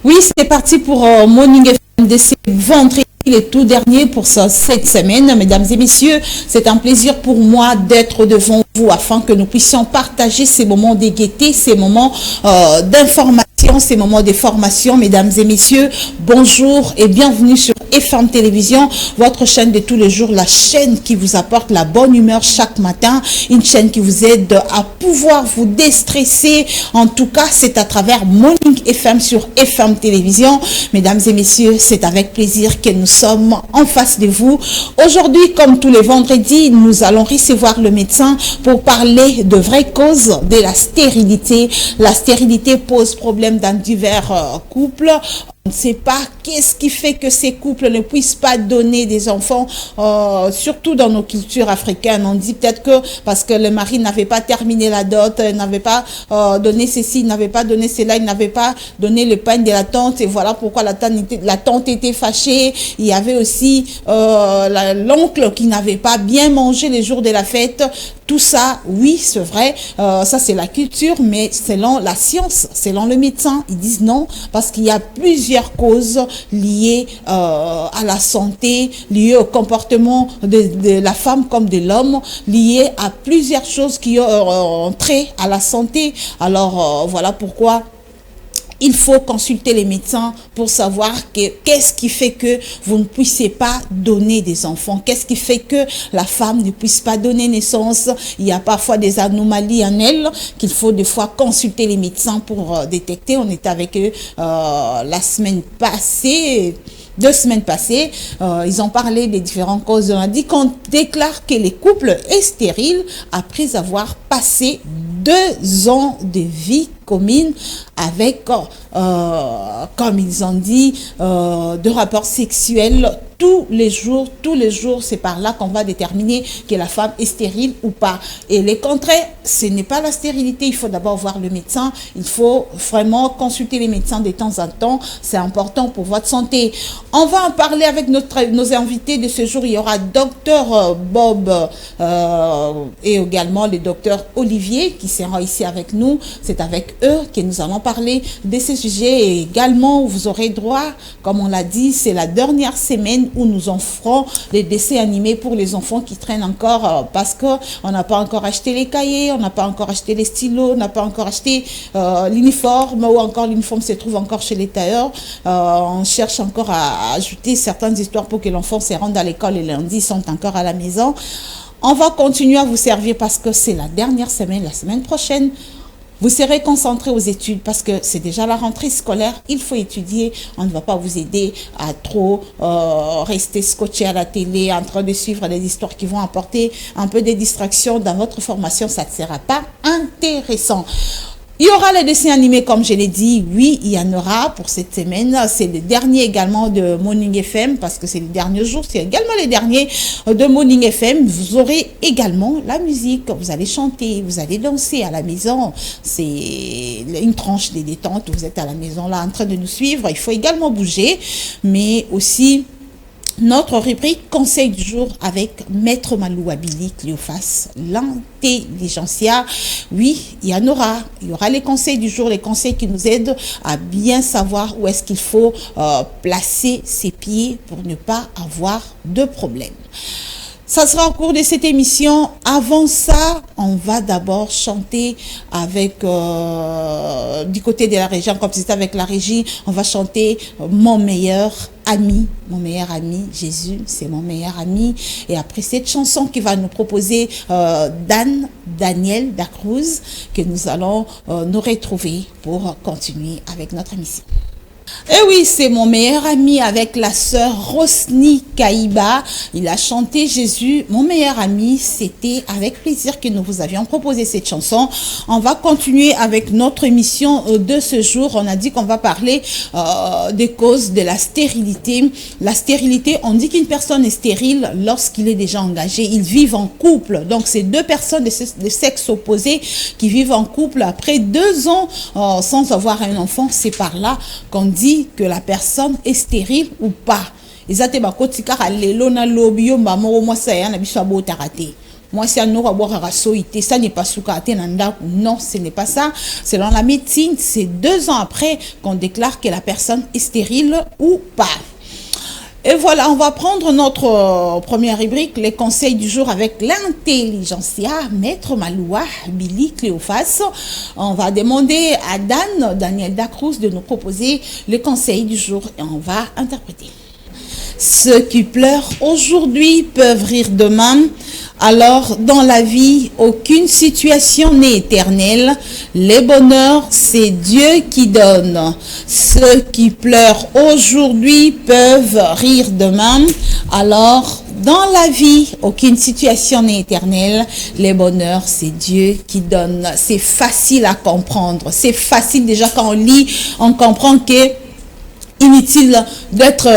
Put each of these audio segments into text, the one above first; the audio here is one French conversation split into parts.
Oui, c'est parti pour Morning FM de ce vendredi, le tout dernier pour cette semaine. Mesdames et messieurs, c'est un plaisir pour moi d'être devant vous afin que nous puissions partager ces moments de gaieté, ces moments d'information, ces moments de formation. Mesdames et messieurs, bonjour et bienvenue sur FM Télévision, votre chaîne de tous les jours, la chaîne qui vous apporte la bonne humeur chaque matin, une chaîne qui vous aide à pouvoir vous déstresser. En tout cas, c'est à travers Morning FM sur FM Télévision. Mesdames et messieurs, c'est avec plaisir que nous sommes en face de vous. Aujourd'hui, comme tous les vendredis, nous allons recevoir le médecin pour parler de vraies causes de la stérilité. La stérilité pose problème dans divers couples. On ne sait pas qu'est-ce qui fait que ces couples ne puissent pas donner des enfants, surtout dans nos cultures africaines. On dit peut-être que parce que le mari n'avait pas terminé la dot, n'avait pas donné ceci, n'avait pas donné cela, il n'avait pas donné le pain de la tante, et voilà pourquoi la tante était fâchée. Il y avait aussi l'oncle qui n'avait pas bien mangé les jours de la fête. Tout ça, oui, c'est vrai, ça c'est la culture, mais selon la science, selon le médecin, ils disent non, parce qu'il y a plusieurs causes liées à la santé, liées au comportement de la femme comme de l'homme, liées à plusieurs choses qui ont trait à la santé. Alors, voilà pourquoi il faut consulter les médecins pour savoir qu'est-ce qui fait que vous ne puissiez pas donner des enfants. Qu'est-ce qui fait que la femme ne puisse pas donner naissance. Il y a parfois des anomalies en elle qu'il faut des fois consulter les médecins pour détecter. On était avec eux la semaine passée. 2 semaines passées, ils ont parlé des différentes causes. On a dit qu'on déclare que les couples est stérile après avoir passé 2 ans de vie commune avec, comme ils ont dit, de rapports sexuels tous les jours, c'est par là qu'on va déterminer que la femme est stérile ou pas. Et le contraire, ce n'est pas la stérilité, il faut d'abord voir le médecin, il faut vraiment consulter les médecins de temps en temps, c'est important pour votre santé. On va en parler avec nos invités de ce jour. Il y aura Dr Bob et également le Dr Olivier qui sera ici avec nous. C'est avec eux que nous allons parler de ces sujets. Et également, vous aurez droit, comme on l'a dit, c'est la dernière semaine où nous offrons les dessins animés pour les enfants qui traînent encore parce qu'on n'a pas encore acheté les cahiers, on n'a pas encore acheté les stylos, on n'a pas encore acheté l'uniforme, ou encore l'uniforme se trouve encore chez les tailleurs. On cherche encore à ajouter certaines histoires pour que l'enfant se rende à l'école et lundi sont encore à la maison. On va continuer à vous servir parce que c'est la dernière semaine, la semaine prochaine. Vous serez concentré aux études parce que c'est déjà la rentrée scolaire. Il faut étudier. On ne va pas vous aider à trop rester scotché à la télé en train de suivre des histoires qui vont apporter un peu de distraction dans votre formation. Ça ne sera pas intéressant. Il y aura les dessins animés, comme je l'ai dit. Oui, il y en aura pour cette semaine. C'est le dernier également de Morning FM parce que c'est le dernier jour. C'est également le dernier de Morning FM. Vous aurez également la musique. Vous allez chanter, vous allez danser à la maison. C'est une tranche de détente. Vous êtes à la maison là en train de nous suivre. Il faut également bouger, mais aussi notre rubrique conseil du jour avec Maître Malou Abili Cléophas, l'intelligentsia. Oui, il y en aura. Il y aura les conseils du jour, les conseils qui nous aident à bien savoir où est-ce qu'il faut placer ses pieds pour ne pas avoir de problème. Ça sera au cours de cette émission. Avant ça, on va d'abord chanter avec, du côté de la région, comme c'était avec la régie, on va chanter mon meilleur ami, Jésus, c'est mon meilleur ami. Et après cette chanson qui va nous proposer Daniel Dacruz, que nous allons nous retrouver pour continuer avec notre émission. Et oui, c'est mon meilleur ami avec la sœur Rosny Kaïba. Il a chanté Jésus, mon meilleur ami. C'était avec plaisir que nous vous avions proposé cette chanson. On va continuer avec notre émission de ce jour. On a dit qu'on va parler des causes de la stérilité. La stérilité, on dit qu'une personne est stérile lorsqu'il est déjà engagé. Ils vivent en couple. Donc, c'est 2 personnes de sexe opposé qui vivent en couple après 2 ans sans avoir un enfant. C'est par là qu'on dit que la personne est stérile ou pas. Moi, c'est un ça n'est pas non, ce n'est pas ça. Selon la médecine, c'est 2 ans après qu'on déclare que la personne est stérile ou pas. Et voilà, on va prendre notre première rubrique, les conseils du jour avec l'intelligentsia, Maître Maloua, Billy Cléophas. On va demander à Daniel Dacruz, de nous proposer les conseils du jour et on va interpréter. Ceux qui pleurent aujourd'hui peuvent rire demain. Alors, dans la vie, aucune situation n'est éternelle. Les bonheurs, c'est Dieu qui donne. Ceux qui pleurent aujourd'hui peuvent rire demain. Alors, dans la vie, aucune situation n'est éternelle. Les bonheurs, c'est Dieu qui donne. C'est facile à comprendre. C'est facile déjà quand on lit, on comprend que inutile d'être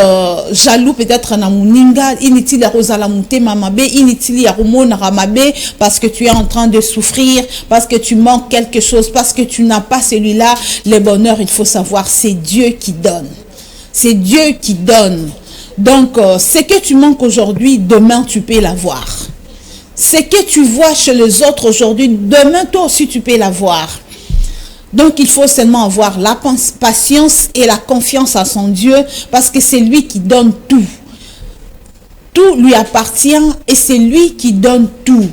jaloux peut-être na muninga, inutile ya rozala mutema mabe, inutile ya rumona ramabe parce que tu es en train de souffrir, parce que tu manques quelque chose, parce que tu n'as pas celui-là. Les bonheurs, il faut savoir, c'est Dieu qui donne. C'est Dieu qui donne. Donc, ce que tu manques aujourd'hui, demain tu peux l'avoir. Ce que tu vois chez les autres aujourd'hui, demain toi aussi tu peux l'avoir. Donc, il faut seulement avoir la patience et la confiance à son Dieu parce que c'est lui qui donne tout. Tout lui appartient et c'est lui qui donne tout.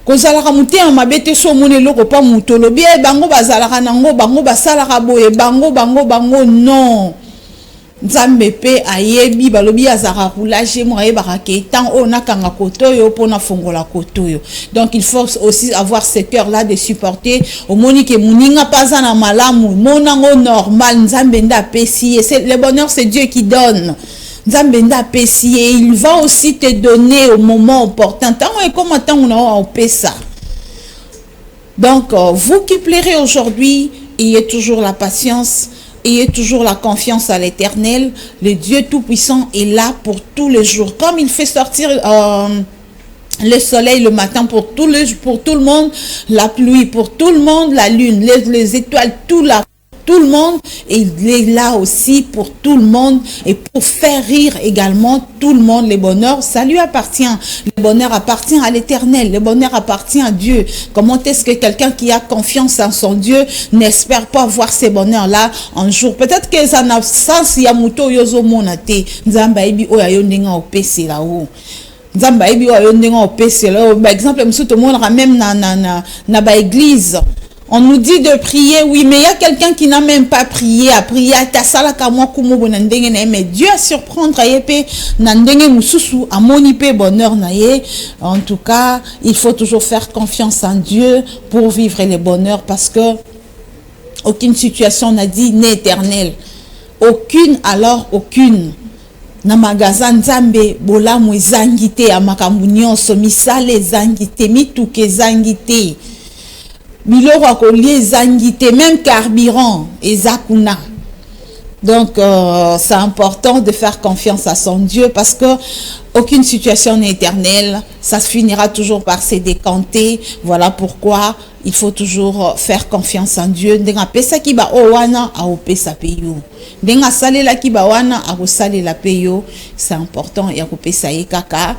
Kozalaka mute amabete so monelo ko pa mutolobi e bango bazalaka nango bango basalaka boye bango non. Nzambe pe ayebi balobi azara roulage mo ayebaka ke tant on a kanga kotoyo pona fongola kotoyo. Donc il faut aussi avoir ce cœur là de supporter au monique muninga pas na malamu monango normal nzambe nda pesi et le bonheur c'est Dieu qui donne. Nzambe nda pesi et il va aussi te donner au moment opportun. Tant et comment tant on a au pesa. Donc vous qui pleurez aujourd'hui, ayez toujours la patience. Ayez toujours la confiance à l'Éternel. Le Dieu Tout-Puissant est là pour tous les jours. Comme il fait sortir le soleil le matin pour tout le monde, la pluie pour tout le monde, la lune, les étoiles, tout le monde, et il est là aussi pour tout le monde et pour faire rire également tout le monde. Le bonheur, ça lui appartient. Le bonheur appartient à l'Éternel. Le bonheur appartient à Dieu. Comment est-ce que quelqu'un qui a confiance en son Dieu n'espère pas voir ces bonheurs-là un jour? Peut-être que ça n'a sens, il y a muto yozo monate. Nzamba ebi oya yondenga opese là-haut. Nzamba ebi oya yondenga opese là-haut. Par exemple, tout le monde ramène na ba église. On nous dit de prier, oui, mais il y a quelqu'un qui n'a même pas prié, a prié, mais Dieu a surprendre, bonheur. En tout cas, il faut toujours faire confiance en Dieu pour vivre les bonheurs parce que aucune situation n'a dit n'est éternelle. Aucune, alors aucune. Na magasin Nzambe, bola mwe zangite, amakamunyon, somisale zangite, mituke zangite. Biloro akolié zangité, même carburant et zakuna. Donc, c'est important de faire confiance à son Dieu parce que aucune situation n'est éternelle. Ça finira toujours par se décanter. Voilà pourquoi il faut toujours faire confiance en Dieu. Ndenga pesa ki ba owana a opesa peyo. Ndenga sale la ki ba wana a sale la peyo. C'est important ya kopesa ye kaka.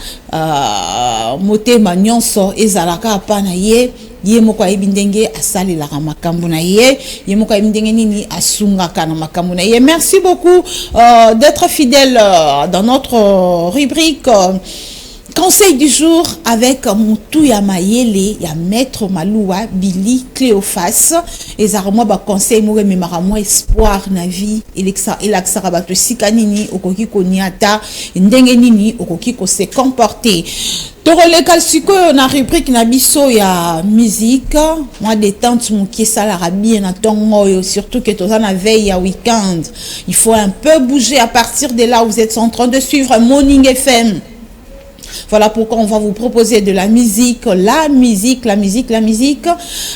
Motema nyonso ezalaka apana ye. Ye moko ayebi ndenge asalelaka makambo na ye, ye moko ayebi ndenge nini asungaka na makambo na ye. Merci beaucoup d'être fidèle dans notre rubrique conseil du jour avec Moutouya Mayele, ya Maître Maloua, Billy Cléophas. Et ça moi ba conseil mo me maramo espoir na vie, il aksara bato sika nini okoki koniata, ndenge nini okoki ko se comporter. Toroleka sikoyo na rubrique na biso ya musique, moi détente mukie sala bien na tongo, surtout que toza na veille ya week-end. Il faut un peu bouger à partir de là où vous êtes en train de suivre Morning FM. Voilà pourquoi on va vous proposer de la musique, la musique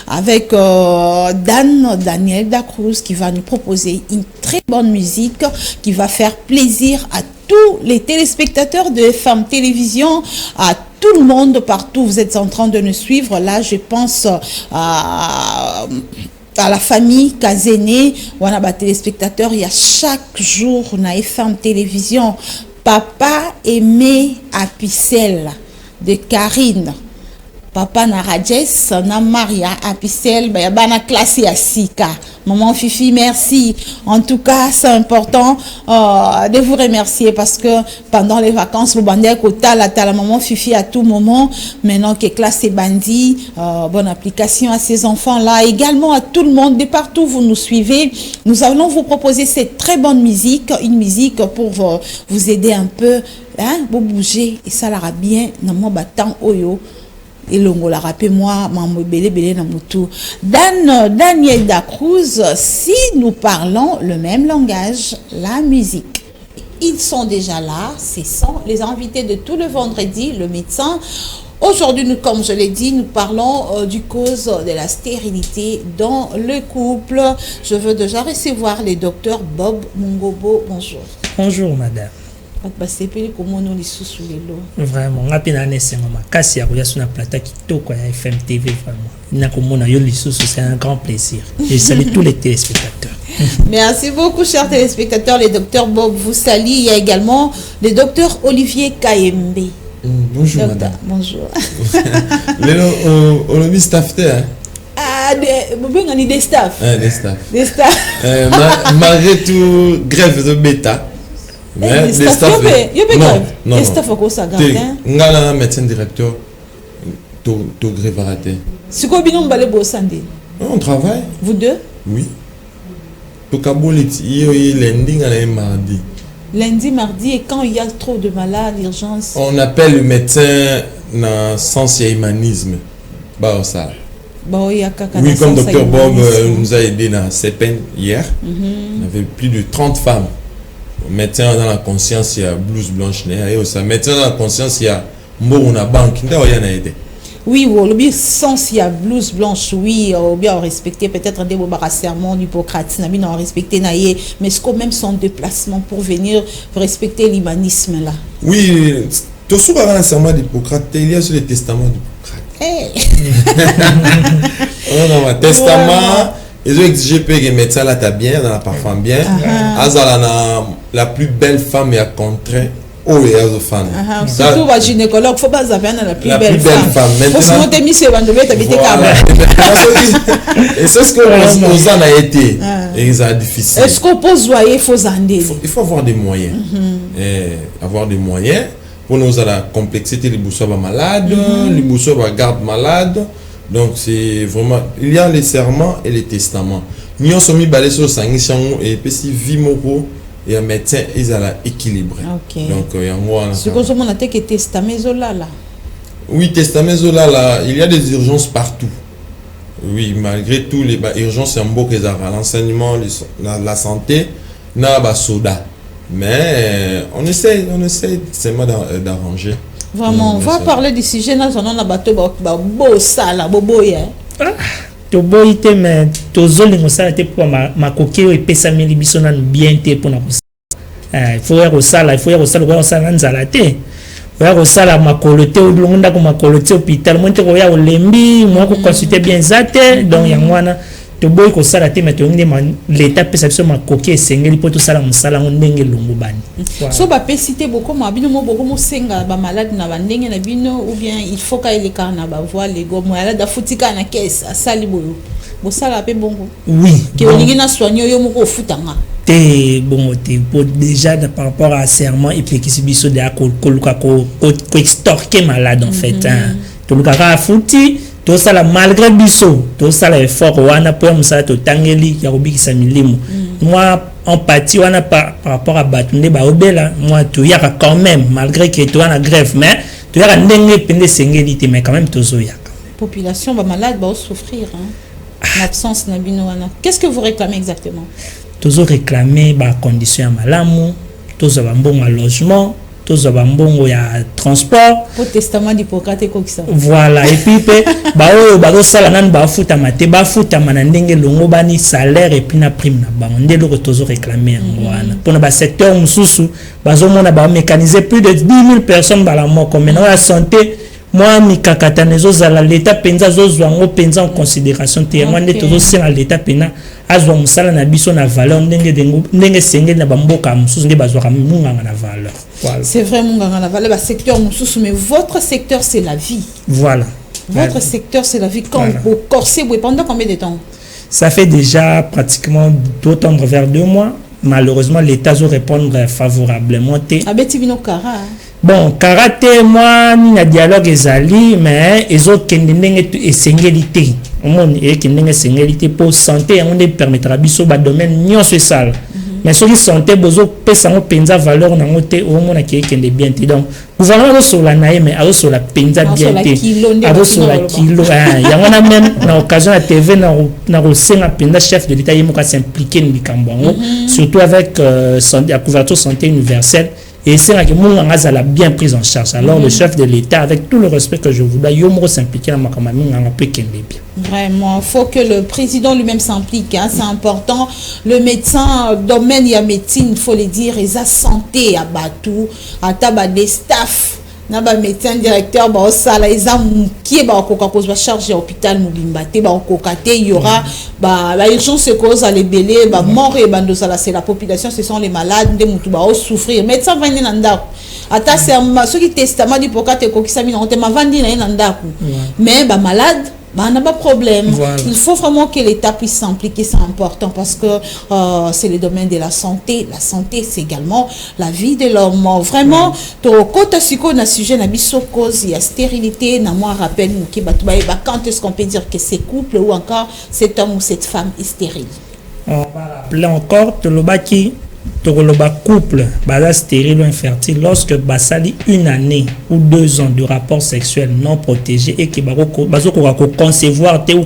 avec Daniel Dacruz qui va nous proposer une très bonne musique qui va faire plaisir à tous les téléspectateurs de FM Télévision, à tout le monde partout. Vous êtes en train de nous suivre. Là, je pense à la famille Kazene, on a des téléspectateurs. Il y a chaque jour on a FM Télévision. Papa aimé à Picelle de Karine. Papa na Rajes, na Maria Apicel, bana classe ya Sika. Maman Fifi, merci. En tout cas, c'est important de vous remercier parce que pendant les vacances, vous bandez à côté la maman Fifi à tout moment. Maintenant que classe est bandit, bonne application à ces enfants-là. Également à tout le monde, de partout vous nous suivez. Nous allons vous proposer cette très bonne musique, une musique pour vous aider un peu, hein, vous bouger et ça l'ira bien. Dans mon battant oyo. Et l'ongo la rappelle moi, maman belé na mutu. Daniel Dacruz, si nous parlons le même langage, la musique. Ils sont déjà là, ce sont les invités de tout le vendredi, le médecin. Aujourd'hui, nous, comme je l'ai dit, nous parlons du cause de la stérilité dans le couple. Je veux déjà recevoir le docteur Bob Mungobo. Bonjour. Bonjour, madame. Vraiment, FM TV, c'est un grand plaisir. Je salue tous les téléspectateurs. Merci beaucoup, chers téléspectateurs. Le docteur Bob vous salue. Il y a également le docteur Olivier Kayembe. Bonjour, madame. Bonjour. On a mis staff. Ah, des staff. Des staff. Des staff. Malgré tout, grève de bêta. Mais des staff. Non. Des staff, ça garde. Ngala médecin directeur. To grève raté. C'est quoi binom balé bossandé? On travaille. Vous deux? Oui. To kaboliti lundi et mardi. Lundi, mardi, et quand il y a trop de malades, l'urgence. On appelle le médecin dans le sens humanisme. Bah, ça. Oui, comme docteur Bob nous a aidé dans CEPEN hier. On avait plus de 30 femmes. Médecin dans la conscience, il y a blouse blanche. Et médecin dans la conscience, il y a Morona Banque. Oui, le sens il y a blouse blanche, oui, ou bien respecter peut-être un débat serment d'Hippocrate, n'a pas respecté naïe, mais c'est quand même son déplacement pour venir respecter l'humanisme là. Oui, tout ce qui un serment d'Hippocrate, il y a sur le testament d'Hippocrate. On a un testament, ils ont exigé que les médecins là t'as bien, dans la parfum bien, la plus belle femme est à contrer. Oh, et aux femmes. Surtout les gynécologues, il faut pas avoir la plus belle femme. Maintenant, faut se monter et c'est ce que nous en a été. Et ça difficile. Est-ce qu'on peut zoyer, il faut il faut avoir des moyens. Avoir des moyens pour nous à la complexité, les boussois malades, les boussois garde malades. Donc c'est vraiment, il y a les serments et les testaments. Nous sommes mis balés sur et puis si vimoko. Et un médecin, ils ont l'équilibre. Okay. Donc, il y a un ce qu'on a dit que testament là. Oui, testament là, il y a des urgences partout. Oui, malgré tout, les urgences, c'est un beau que l'enseignement, la santé, n'a pas soda. Mais on essaie seulement d'arranger. Vraiment, on va parler du sujet, nous on a battu beau ça là, bobo hier. To boite mais to zolingo ça était pour ma coquille et pesa mili bisona bien té pour na il faut faire ça là il faut faire ça le ça nzala té faire ça la ma coloté ou londa ko ma coloté hôpital moi te ko ya olembi moi ko consulter bien zate donc ya mwana to boy ko sala té mais to ngé l'état pesa biso ma coquille sengeli pour tout ça la musala ndenge longo bani so ba pesité beaucoup ma bino mo beaucoup mo senga ba malade na bandenge na bino ou bien il faut ka ile kana ba voir les go malade da futika na caisse asali boyo bo sala pe bongo oui que olingi na soigner yo mo ko futanga té bon té pour déjà par rapport à serment et puis qui se biso de ko extorquer malade en fait hein to lukaka futi tout ça là malgré biso tout ça là effort wana pour musala to tangeli ya kobikisa milimo moi empathie wana par rapport à batunde ba obela moi to yaka quand même malgré que to wana grève mais to yaka ndenge pende sengeli te mais quand même tozo yaka population ba malade ba souffrir hein l'absence na bino wana qu'est-ce que vous réclamez exactement tozo réclamer ba condition ya malamu tozo ba mbongo logement tozo ba mbongo ya transport pour testament d'Hippocrate ko kisa voilà et puis ba oyo ba sala nan ba futa mate ba futa mana ndenge longo bani salaire et puis na prime na bango ndelo ko tozo réclamer ngwana pour na ba secteur mususu bazo mona ba mécaniser plus de 10 000 personnes ba la mort comme na la santé moi mikakata nezo zala l'état penza zo zwango penza en considération te moi ndé tozo sala l'état pena azwa musala na biso na valeur ndenge sengeli na bamboka mususu nge bazwa munganga na valeur. Voilà. C'est vrai munganga na valeur ba secteur mususu mais votre secteur c'est la vie. Voilà. Votre secteur, c'est la vie quand vous corsez, pendant combien de temps? Ça fait déjà pratiquement d'autombre vers 2 mois. Malheureusement, l'État doit répondre favorablement. Bon, karaté, moi, ni na dialogue ezali, mais les autres qui n'ont singélité. Au monde, qui n'ont singélité pour santé, on ne permettra biso ba domaine nion ce sale. Mais ceux qui santé, bozo pesa ngo penza valeur na ngote au monde qui est bien. Donc, gouvernement sur la naïe, mais alors sur la penza bien. Alors sur la kilo. Il y a même na occasion à TV na rosenga penza chef de l'État yemo ka s'impliquer ni kambongo, surtout avec la couverture santé universelle. Et c'est là que mon a bien prise en charge. Alors le chef de l'État, avec tout le respect que je voudrais, il faut s'impliquer dans ma campagne. Vraiment, il faut que le président lui-même s'implique. Hein, c'est important. Le médecin, domaine, il y a médecine, il faut le dire, et la santé, à Batou, à Taba des staffs. Naba médecin directeur ba osala exam qui ba koka ko ba charger hôpital mobimba te ba kokate il y aura ba urgence cause à les belé ba mort et ba ndosala c'est la population, ce sont les malades de mutu ba souffrir médecin vandi na ndako ata c'est ceux qui testament du pokate ko kisami na ma vandi na ndako mais ba malade bah, n'a pas de problème. Voilà. Il faut vraiment que l'État puisse s'impliquer, c'est important parce que c'est le domaine de la santé. La santé, c'est également la vie de l'homme. Vraiment, quand on a sujet na cause, il y a stérilité, na moi rappelle quand est-ce qu'on peut dire que c'est couple ou encore cet homme ou cette femme est stérile. Là encore, le couple stérile ou infertile lorsque basali 1 année ou 2 ans de rapport sexuel non protégé et que concevoir te ou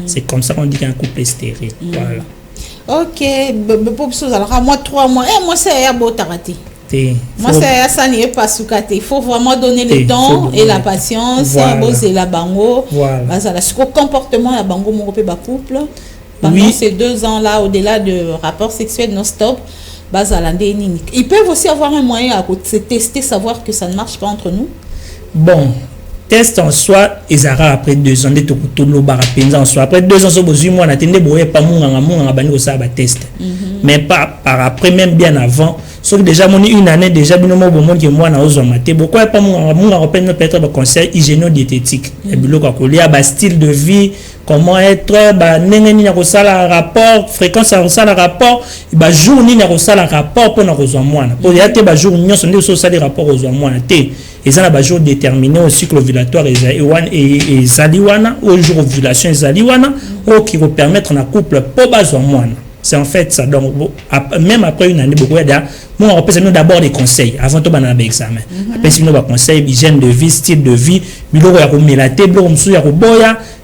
c'est comme ça qu'on dit qu'un couple est stérile. Voilà. Ok, alors moi 3 mois moi c'est un beau tarati. Moi c'est ça n'est pas soukate. Il faut vraiment donner le temps et la patience. C'est la bango. Voilà. Le comportement la bango mon couple. Pendant ces 2 ans-là, au-delà de rapports sexuels non-stop, ils peuvent aussi avoir un moyen à se tester, savoir que ça ne marche pas entre nous. Bon, test en soi, ils arrêtent après 2 ans de tout le barapinza en soi. Après 2 ans, ils ont 8 mois, ils n'ont pas de test. Mais par après, même bien avant, sauf que déjà, une année, déjà, bien au moment que moi, je suis pourquoi pas mon peut-être le conseil hygiéno-diététique. Et puis, il y a un style de vie, comment être, rapport, fréquence à rapport, jour ni rapport pour nous moi. Pour y avoir jour ni on est des rapports aux moi. Et ça a jour déterminé au cycle ovulatoire et zaliwana au jour ovulation et zaliwana qui vont permettre un couple pour besoin moi. C'est en fait ça. Donc, même après 1 année, beaucoup on peut d'abord des conseils avant de faire l'examen. Après, si nous avons conseils, hygiène de vie, style de vie,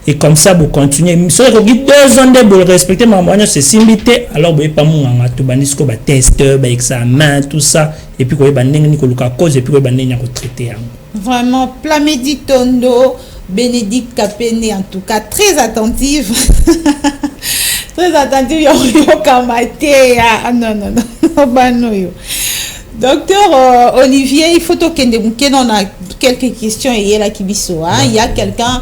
et comme ça, vous continuez. Si vous avez 2 ans de respecter ma moyenne, c'est similité. Alors, vous pas mon test, examen, tout ça. Et puis, vous avez cause et puis vous avez traité. Vraiment, Plamedi Tondo, Bénédicte Kapene, en tout cas, très attentive. Très attentive, Docteur Olivier, il faut que on a quelques questions et il y a quelqu'un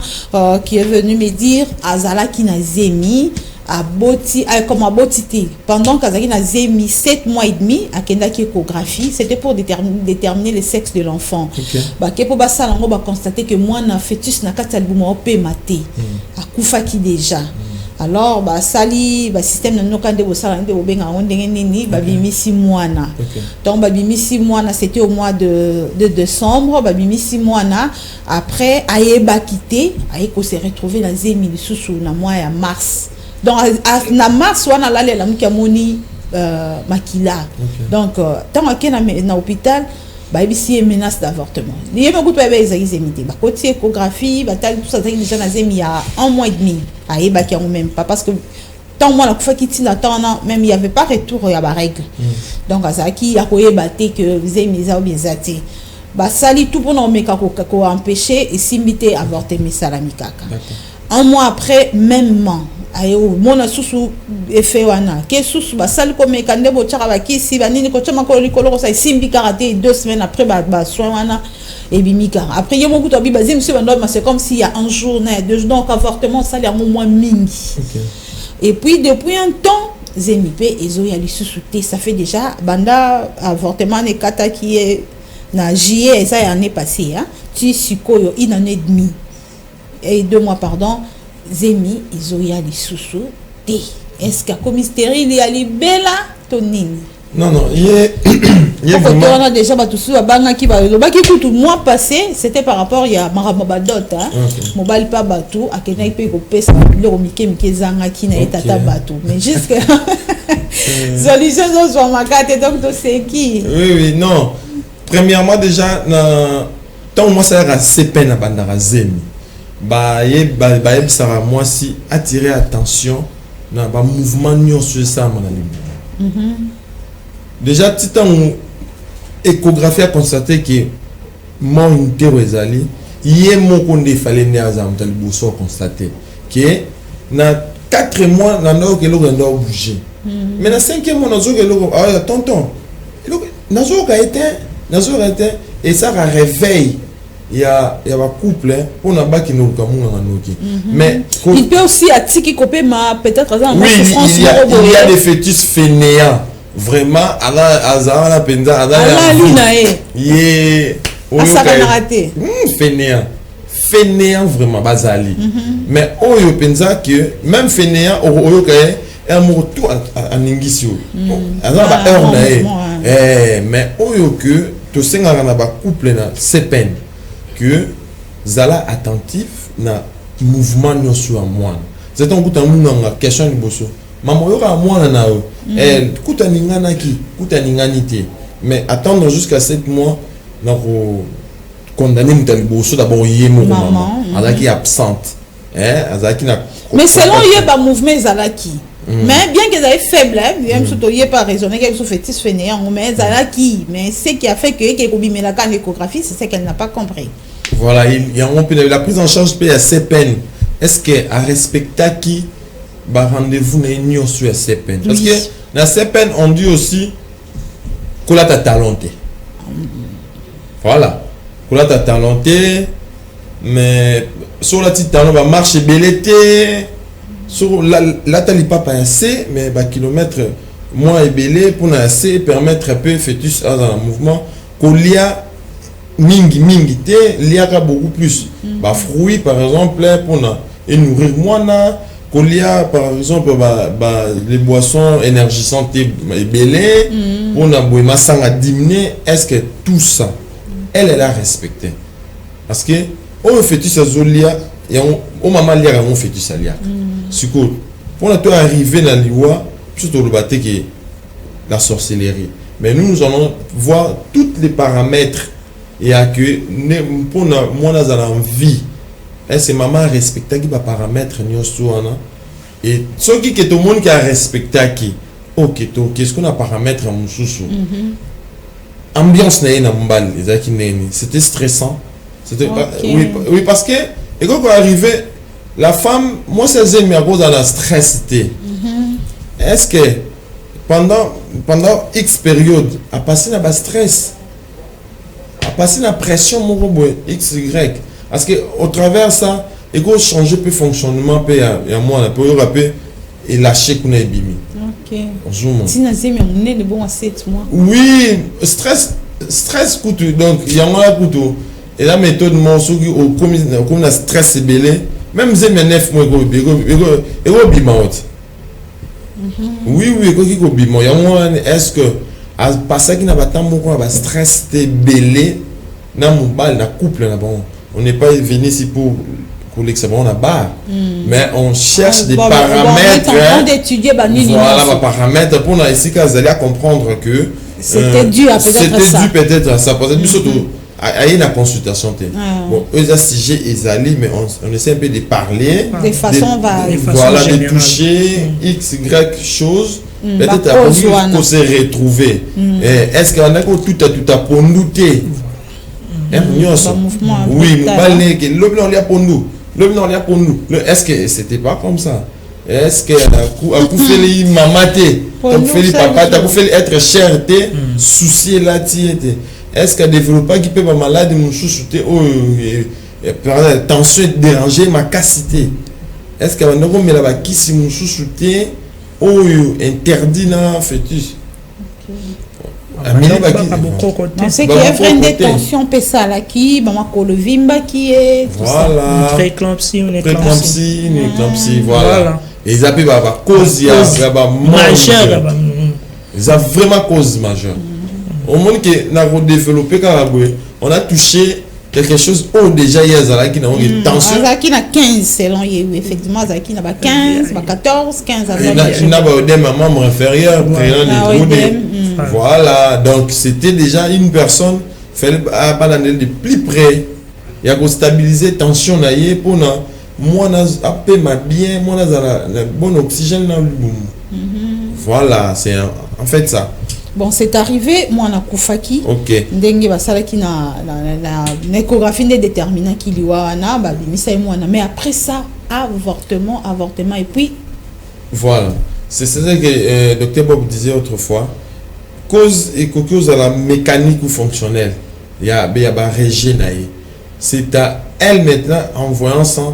qui est venu me dire Azala qui n'a zemi à boti comme à botité pendant qu'Azaki n'a zemi 7 mois et demi à Kendaki échographie, c'était pour déterminer le sexe de l'enfant. Bah que pour ça on va constater que moi na fœtus na katalbuma opé maté à Koufaki déjà. Alors bah sali bah système na nokande bo sala ndé obenga ondenge nini ba bimisi mwana. Donc ba bimisi mwana c'était au mois de décembre, ba bimisi mwana après ayeba quitté ayeko se retrouver na zemi lisusu na mois ya mars. Donc na mars wana la la mukia moni makila. Donc tant que na hôpital bah ici menace d'avortement. Il y a beaucoup de bébés ils émitent. Bah côté échographie, bah tout ça déjà na zemi il y a 1 mois et demi. Aïe bah qui ont même pas parce que tant moi la fois qu'il t'y attend même il y avait pas retour il y a pas règle. Donc à ça qui a koyé batté que vous avez mis à bien zati. Bah sali tout pour nous meka ko empêcher et simiter avorter mes salami kaka. 1 mois après mêmement ayo mona susu effet wana ke susu ba sali ko meka ndebo tchaka ba kisi ba nini ko chama ko likolo ko sa simbi karaté 2 semaines après ba soin wana et bimika après il y a beaucoup de bibazi monsieur mais c'est comme s'il y a 1 jour 2 jours donc avortement ça les moins mingi. Et puis depuis un temps zemipe ezo ya lisusuté ça fait déjà banda avortement ne kata qui est na juillet ça y année passée hein tu sikoyo 1 année et demie et 2 mois, pardon, Zemi, ils ont eu à sous est-ce qu'il y a comme stérile, il y a les bella tonine? Non, il y a vraiment... On a déjà tout mois passé, c'était par rapport à Marabadot, hein. Mobile pas bateau, à Kenya, il peut pèse le Romike Mikezanga qui n'a été à bateau. Mais jusque solution, sur ma carte, donc c'est qui? Oui, non. Premièrement, déjà, tant moi ça a CPN à Bandara Zemi. Ça va moi si attirer attention dans le mouvement sur ça. Déjà, titan échographie a constaté que mon interrogé, hier mon condé fallait néazam dans le bousseau constaté que dans 4 mois dans l'eau que l'eau a bougé. Mais dans 5e mois dans l'eau ah tonton, l'eau a été et ça a réveillé. Il y a un couple pour n'a pas qui nous mais il peut aussi attirer copé ma peut-être oui, il y a des fœtus fainéants vraiment à la penza à la fainéant vraiment bazali mais oyo penza que même fainéant oyo un moto en ingisio mais oyo que to senga na ba couple na sepen que zala attentif na mouvement nyonso à moi c'est un kuta munanga question liboso maman yoka moi na o kuta ningana ki kuta ningani te mais attendre jusqu'à 7 mois na ko condamner mutal liboso d'abord yemo maman azaki absente azaki na mais selon yeba mouvement zalaki mais bien qu'ils avaient faible, bien surtout il pas raisonné qu'elle soit fétiche fainéant, mais zalaki, mais ce qui a fait que qu'elle combine la canne échographie, c'est ce qu'elle n'a pas compris. Voilà, il y a la prise en charge paye à ses peines. Est-ce qu'elle a respecté qui rendez-vous n'est sur ses peines? Parce que dans ces peines, on dit aussi qu'on a talenté. Voilà, qu'on a talenté, mais sur la petite talent va marcher belleté. Sur la tali pas assez, mais kilomètre moins ébélé pour assez permettre un peu fœtus dans un mouvement qu'on y a mingi te liaka beaucoup plus fruits par exemple pour et nourrir moi qu'on y a par exemple les boissons énergisantes ébélées pour na boima sang à diminuer. Est-ce que tout ça elle a respecté parce que au fœtus azolia et au maman liaka mon fœtus alia pour nous arriver dans l'IWA, surtout le bâté qui est la sorcellerie. Mais nous allons voir tous les paramètres et à que pour nous, moi, nous avons envie. C'est maman respecter qui va paramètres et ce qui est tout le monde qui a respecté qui. Ok, qu'est-ce qu'on a paramètres à mon sous ambiance n'est pas mal, c'était stressant. C'était oui parce que et quand on est arrivé. La femme, moi, c'est à cause de la stress. Est-ce que pendant X période, a passé la stress, a passé la pression, X, Y. Parce qu'au travers de ça, il faut changer le fonctionnement, et lâcher qu'on a bimi. Ok. Oui, stress coûte. Donc, il y a un couteau. Et la méthode, comme la stress est belé. Même si je 9 mois, oui, est-ce que parce qu'il n'a pas tant de stress belé dans mon bal, dans couple, on n'est pas venu ici pour que ça va bas, mais on cherche des paramètres. Voilà, des paramètres pour ici qu'elle comprendre que c'était dû à peut-être à ça. Peut-être surtout. Il y a une consultation. Bon, eux, si j'ai allé, mais on essaie un peu de parler, de façon de toucher X, Y chose. Peut-être qu'on s'est retrouvé. Est-ce qu'on a tout à pour nous? Oui, est-ce que c'était pas comme ça? Est-ce que a fait les mamaté, a fait papa, a fait être cher, soucier là, est-ce qu'elle développe pas qui peut être malade mon chouchouté tension déranger ma cassité? Est-ce qu'elle va me la qui si mon chouchouté interdit na fœtus? On sait qu'il y a vraiment des tensions, pesa la qui, maman Kolovimba qui est. Voilà. Une éclampsie, voilà. Et ils appellent cause majeure. Ils ont vraiment cause majeure. Au monde qui n'a pas développé, on a touché quelque chose où déjà il y a qui n'a pas tension. Zaki n'a 15 selon lui, effectivement, Zaki n'a pas 15, pas 14, 15 il n'a pas des membre inférieur, voilà, donc c'était déjà une personne fait pas de plus près. Il y a stabiliser tension na yé pour na moi na appé ma bien, moi na la bon oxygène dans le boum. Voilà, c'est en fait ça. Bon, c'est arrivé, moi na Koufaki. OK. Ndenge basala ki na échographie des déterminants qui lui wa na ba bimisa et moi na, mais après ça avortement et puis voilà. C'est ça que docteur Bob disait autrefois. Cause et cause à la mécanique ou fonctionnelle. Il y a régime. C'est à elle maintenant en voyant ça.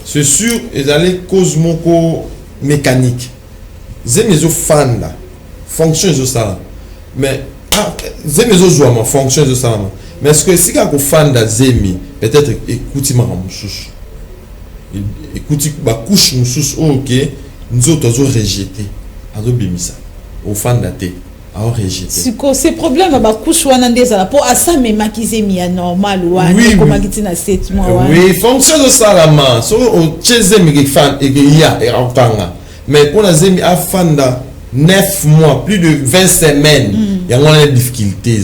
C'est sûr, ils allaient cause moko mécanique. Zemezo fan là. Fonction de ça. Mais zemezo joue ma fonction de ça. Mais est-ce que si quand fan da zemi peut-être écoutez ma moussous. Écoutez ba couche moussous OK, nous autres rejeté. Azo bimisa. Au fan da té. A rejeté. Si ces problèmes ba couche wana ndeza pour asa mema kizemi ya normal wana comme kitina 7 mois wana. Oui, fonction de ça la main. So au chezemi ki fan et que ya et akanga. Mais pour la zemi a fan da 9 mois, plus de 20 semaines, il y a moins de difficultés.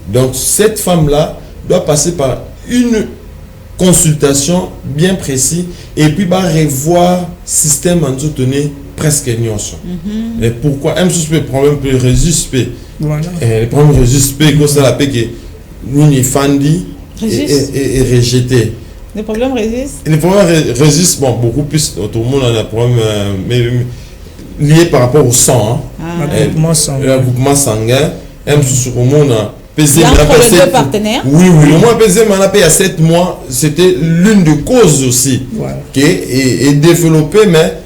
Donc cette femme-là doit passer par une consultation bien précise et puis revoir le système en donné presque nyonso. Et pourquoi un problème peut résister. Voilà. Le problème résister que ça la paix que nous fandi et rejeté. Les problèmes résistent. Les problèmes résistent beaucoup plus. Tout le monde a un problème lié par rapport au sang. Le groupement sanguin. Au monde a pesé. Entre les deux partenaires. Oui. Au moins pesé, mais on a payé à 7 mois. C'était l'une des causes aussi. Voilà. Et développé, mais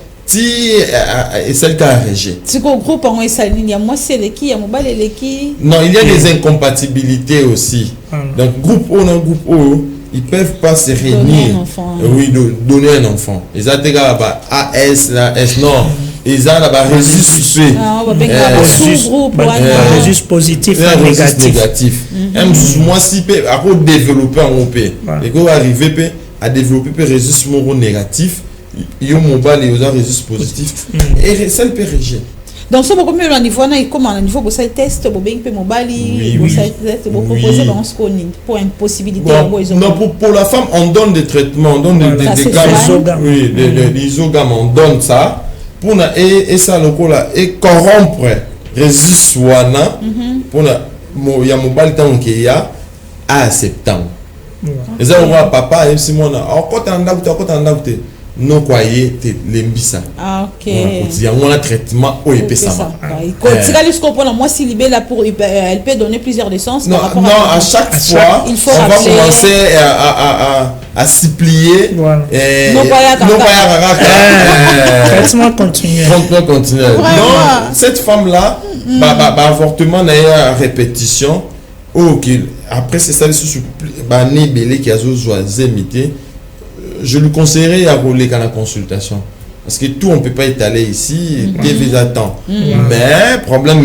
et celle qui a régé. Si le groupe en il y a moi c'est les qui, il y a mobile les qui. Non, il y a des incompatibilités aussi. Donc groupe O, non groupe O. Ils ne peuvent pas se réunir. Oui, donner un enfant. Ils ont des AS, la S, non. Ils ont des résus résus positif et négatif. Moi, si à développer en OP, et qu'on arrive à développer un résus négatif, il y a un mobile et un résus positif. Et ça peut régler. Donc, ce moment au niveau comment au niveau de ce test, pour proposer pour une possibilité. Non, pour la femme, on donne des traitements, on donne des gammes. Oui, des isogames, on donne ça. Pour et ça, le coup là, et corrompre, résiste wana, pour il y a mobile temps qu'il y a à septembre. Et ça, on voit papa, et si mon non croyez l'embissa. Ah ok. Il y a un traitement au épais ça. Moi si libé là pour elle peut donner plusieurs naissances. Non, à chaque fois il faut on va commencer à s'y plier. Non traitement continuel. Non, cette femme là avortement n'a répétition. OK, après c'est ça sous né belé qui a zoazemité. Je lui conseillerais à rouler qu'à la consultation. Parce que tout, on ne peut pas étaler ici, TV attend. Mais, problème,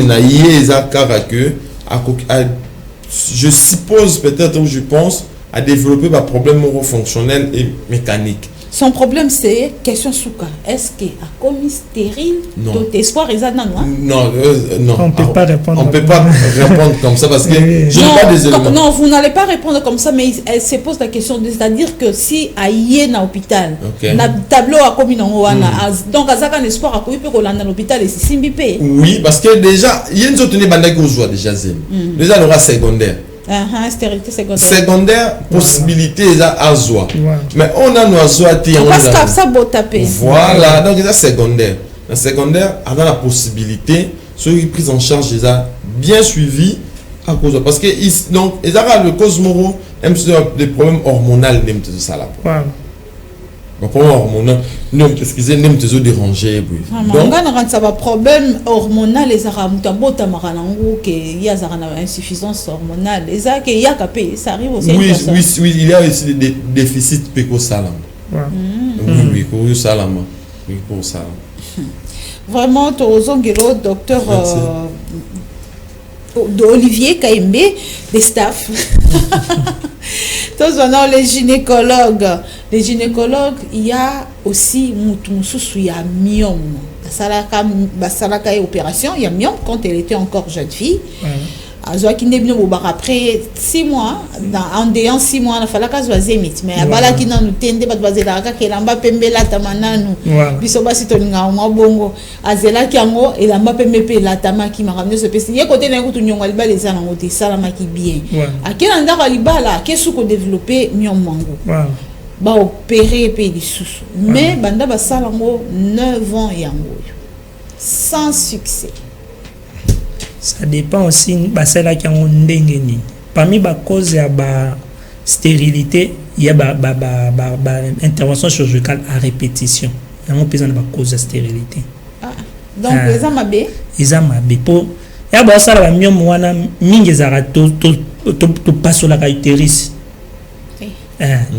je suppose, peut-être, je pense, à développer un problème neurofonctionnel et mécanique. Son problème, c'est question souka. Est-ce qu'il a commis stérile? Non. Ton espoir est là, non? Non. On ne peut pas répondre. On ne peut pas répondre comme ça parce que je n'ai pas des éléments. Non, vous n'allez pas répondre comme ça, mais elle se pose la question. C'est-à-dire que si à y à l'hôpital, le tableau a commis dans donc à un espoir a commis pour à l'hôpital et c'est Simbipé. Oui, parce que déjà, il y a une autre bande qui joue déjà. Déjà, il y aura secondaire. Stérilité secondaire. Secondaire, possibilité à Zoa. Mais on a nos Zoa. Parce que ça beau taper. Voilà, donc il y a secondaire. La secondaire a la possibilité, ceux qui pris en charge, ils ont bien suivi à cause parce que donc ils ont le cause moro, des problèmes hormonaux même de ça là. Pour hormonal, excusez, n'aime te déranger. Donc, quand ça va problème hormonal, les aramutabota maranango, qu'il y a une insuffisance hormonale, les a qu'il y a capé, ça arrive aussi. Oui, il y a aussi des déficits péco salam. Oui, pour salam. Oui, pour salam. Vraiment, Torozongelo, docteur Olivier Kaimbe, des staffs. Tous les gynécologues. Les gynécologues, il y a aussi il y a myome. Salaka opération, il y a myome quand elle était encore jeune fille. Après 6 mois, en déant 6 mois, il fallait qu'elle soit zémite. Mais voilà qui n'a nous tende pas de la qu'elle n'a pas pembé la tamananu. Bisoba si toninga on bongo. Azela qui ango et la m'a pembé la tama qui m'a ramené ce PC. Y'a côté d'un coup tu nyonga liba les anango te salama qui bien. À quel endroit liba là, qu'est-ce qu'on développer myom mango. Ba opérer pays sous. Mais banda ba salango 9 ans yango. Sans succès. Ça dépend aussi celle qui ont ndengeni. Parmi les causes de la stérilité, il y a une intervention chirurgicale à répétition. Il y a une cause de stérilité. Donc, les amabé. Les amabé. Pour il y a ça la mieux moana mingi zara to passe la utérus.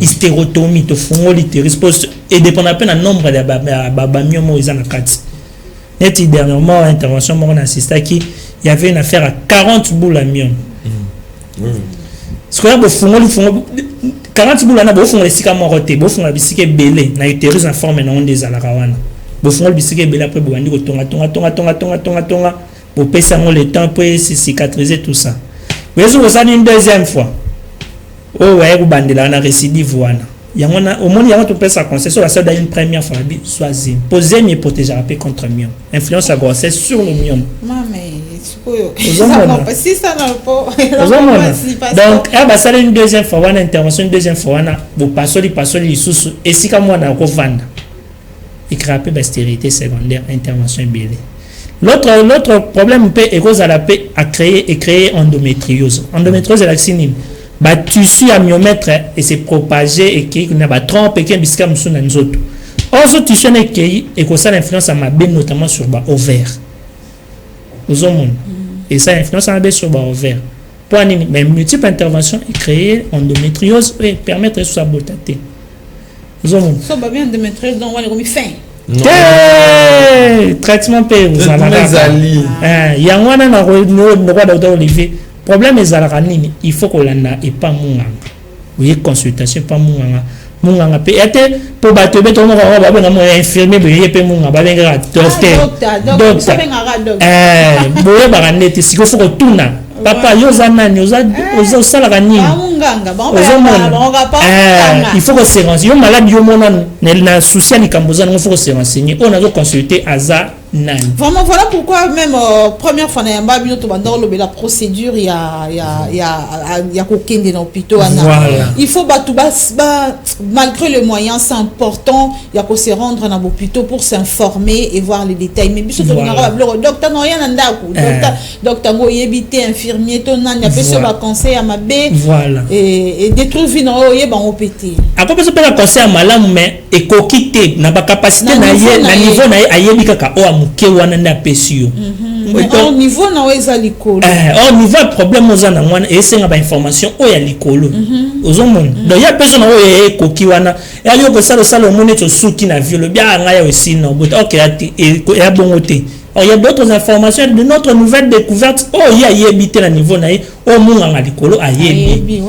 Hystérotomie to fongo l'utérus et dépend à peine un nombre de mieux mo izana kati. Et dernièrement intervention mon assisté qui il y avait une affaire à 40 boules à myome. Ce qu'on a beau fond 40 boules à beau fond les sicaments rotés, beau fond la bisque belé, na utérus en forme non des alarawana. Beau fond le bisque belé après beau andi ko tonga, pour passer le temps pour cicatriser tout ça. Mais ça une deuxième fois. Oh ouais, vous bandez là, on a récidive wana. Au moins, il y a un sa concession, la seule une première fois, soit zim. Poser mieux protéger un peu contre le myome. Influence à grossesse sur le myome. Si ça n'a pas. Donc, ça une deuxième fois, une intervention, une deuxième fois, vous passez, et si comme on a revendre, il crée un peu de stérilité secondaire, intervention bébé. L'autre problème, c'est à créer endométriose. Endométriose, c'est la synonyme. Tissu amyomètre et c'est propagé et qui n'a pas trompe et qui est biscuit à son autres. Or ce tissu n'est qui et que ça influence à ma belle notamment sur bas ovaire. Aux hommes et ça influence à ma belle sur bas ovaire. Pour une même multiple intervention et créer endométriose et permettre de saboter. Aux hommes. Ça va bien endométriose donc on est remis fin. Traitement payé aux alali. Il y a un an au roi docteur Olivier. Problème est zalanini, il faut qu'on l'en et pas munganga. Vous voyez consultation pas munganga. Munganga peut être pour battre tout le monde va infirmier mais il peut munganga va venir docteur. Boye baranete si faut que tourna. Papa yozana oza sala nini. Il faut que se renseigner. Yo malade yo mona na souci ni kamboza il faut que se renseigner. On a dû consulter Aza. Vraiment, voilà pourquoi même première fois la procédure il y a coquin dans l'hôpital. Il faut malgré les moyens c'est important il y a qu'on se rendre dans l'hôpital pour s'informer et voir les détails mais bien sûr docteur non rien docteur go yebité infirmier ton nan y a fait sur la conseil à ma b et des trucs vino yeba on pété après peut pas conseil à malam mais et coquité n'a pas capacité na niveau na ayebi kaka o ke wana na pesio au niveau na weza likolo au niveau problème ozana wana esenga ba information o ya likolo ozomona donc ya personne o ye koki wana ya yo ko sala mone to suki na viole bien nga ya aussi non OK ya bongote. Il y a d'autres informations de notre nouvelle découverte oh ya yebité na niveau na o munga nga likolo ayebi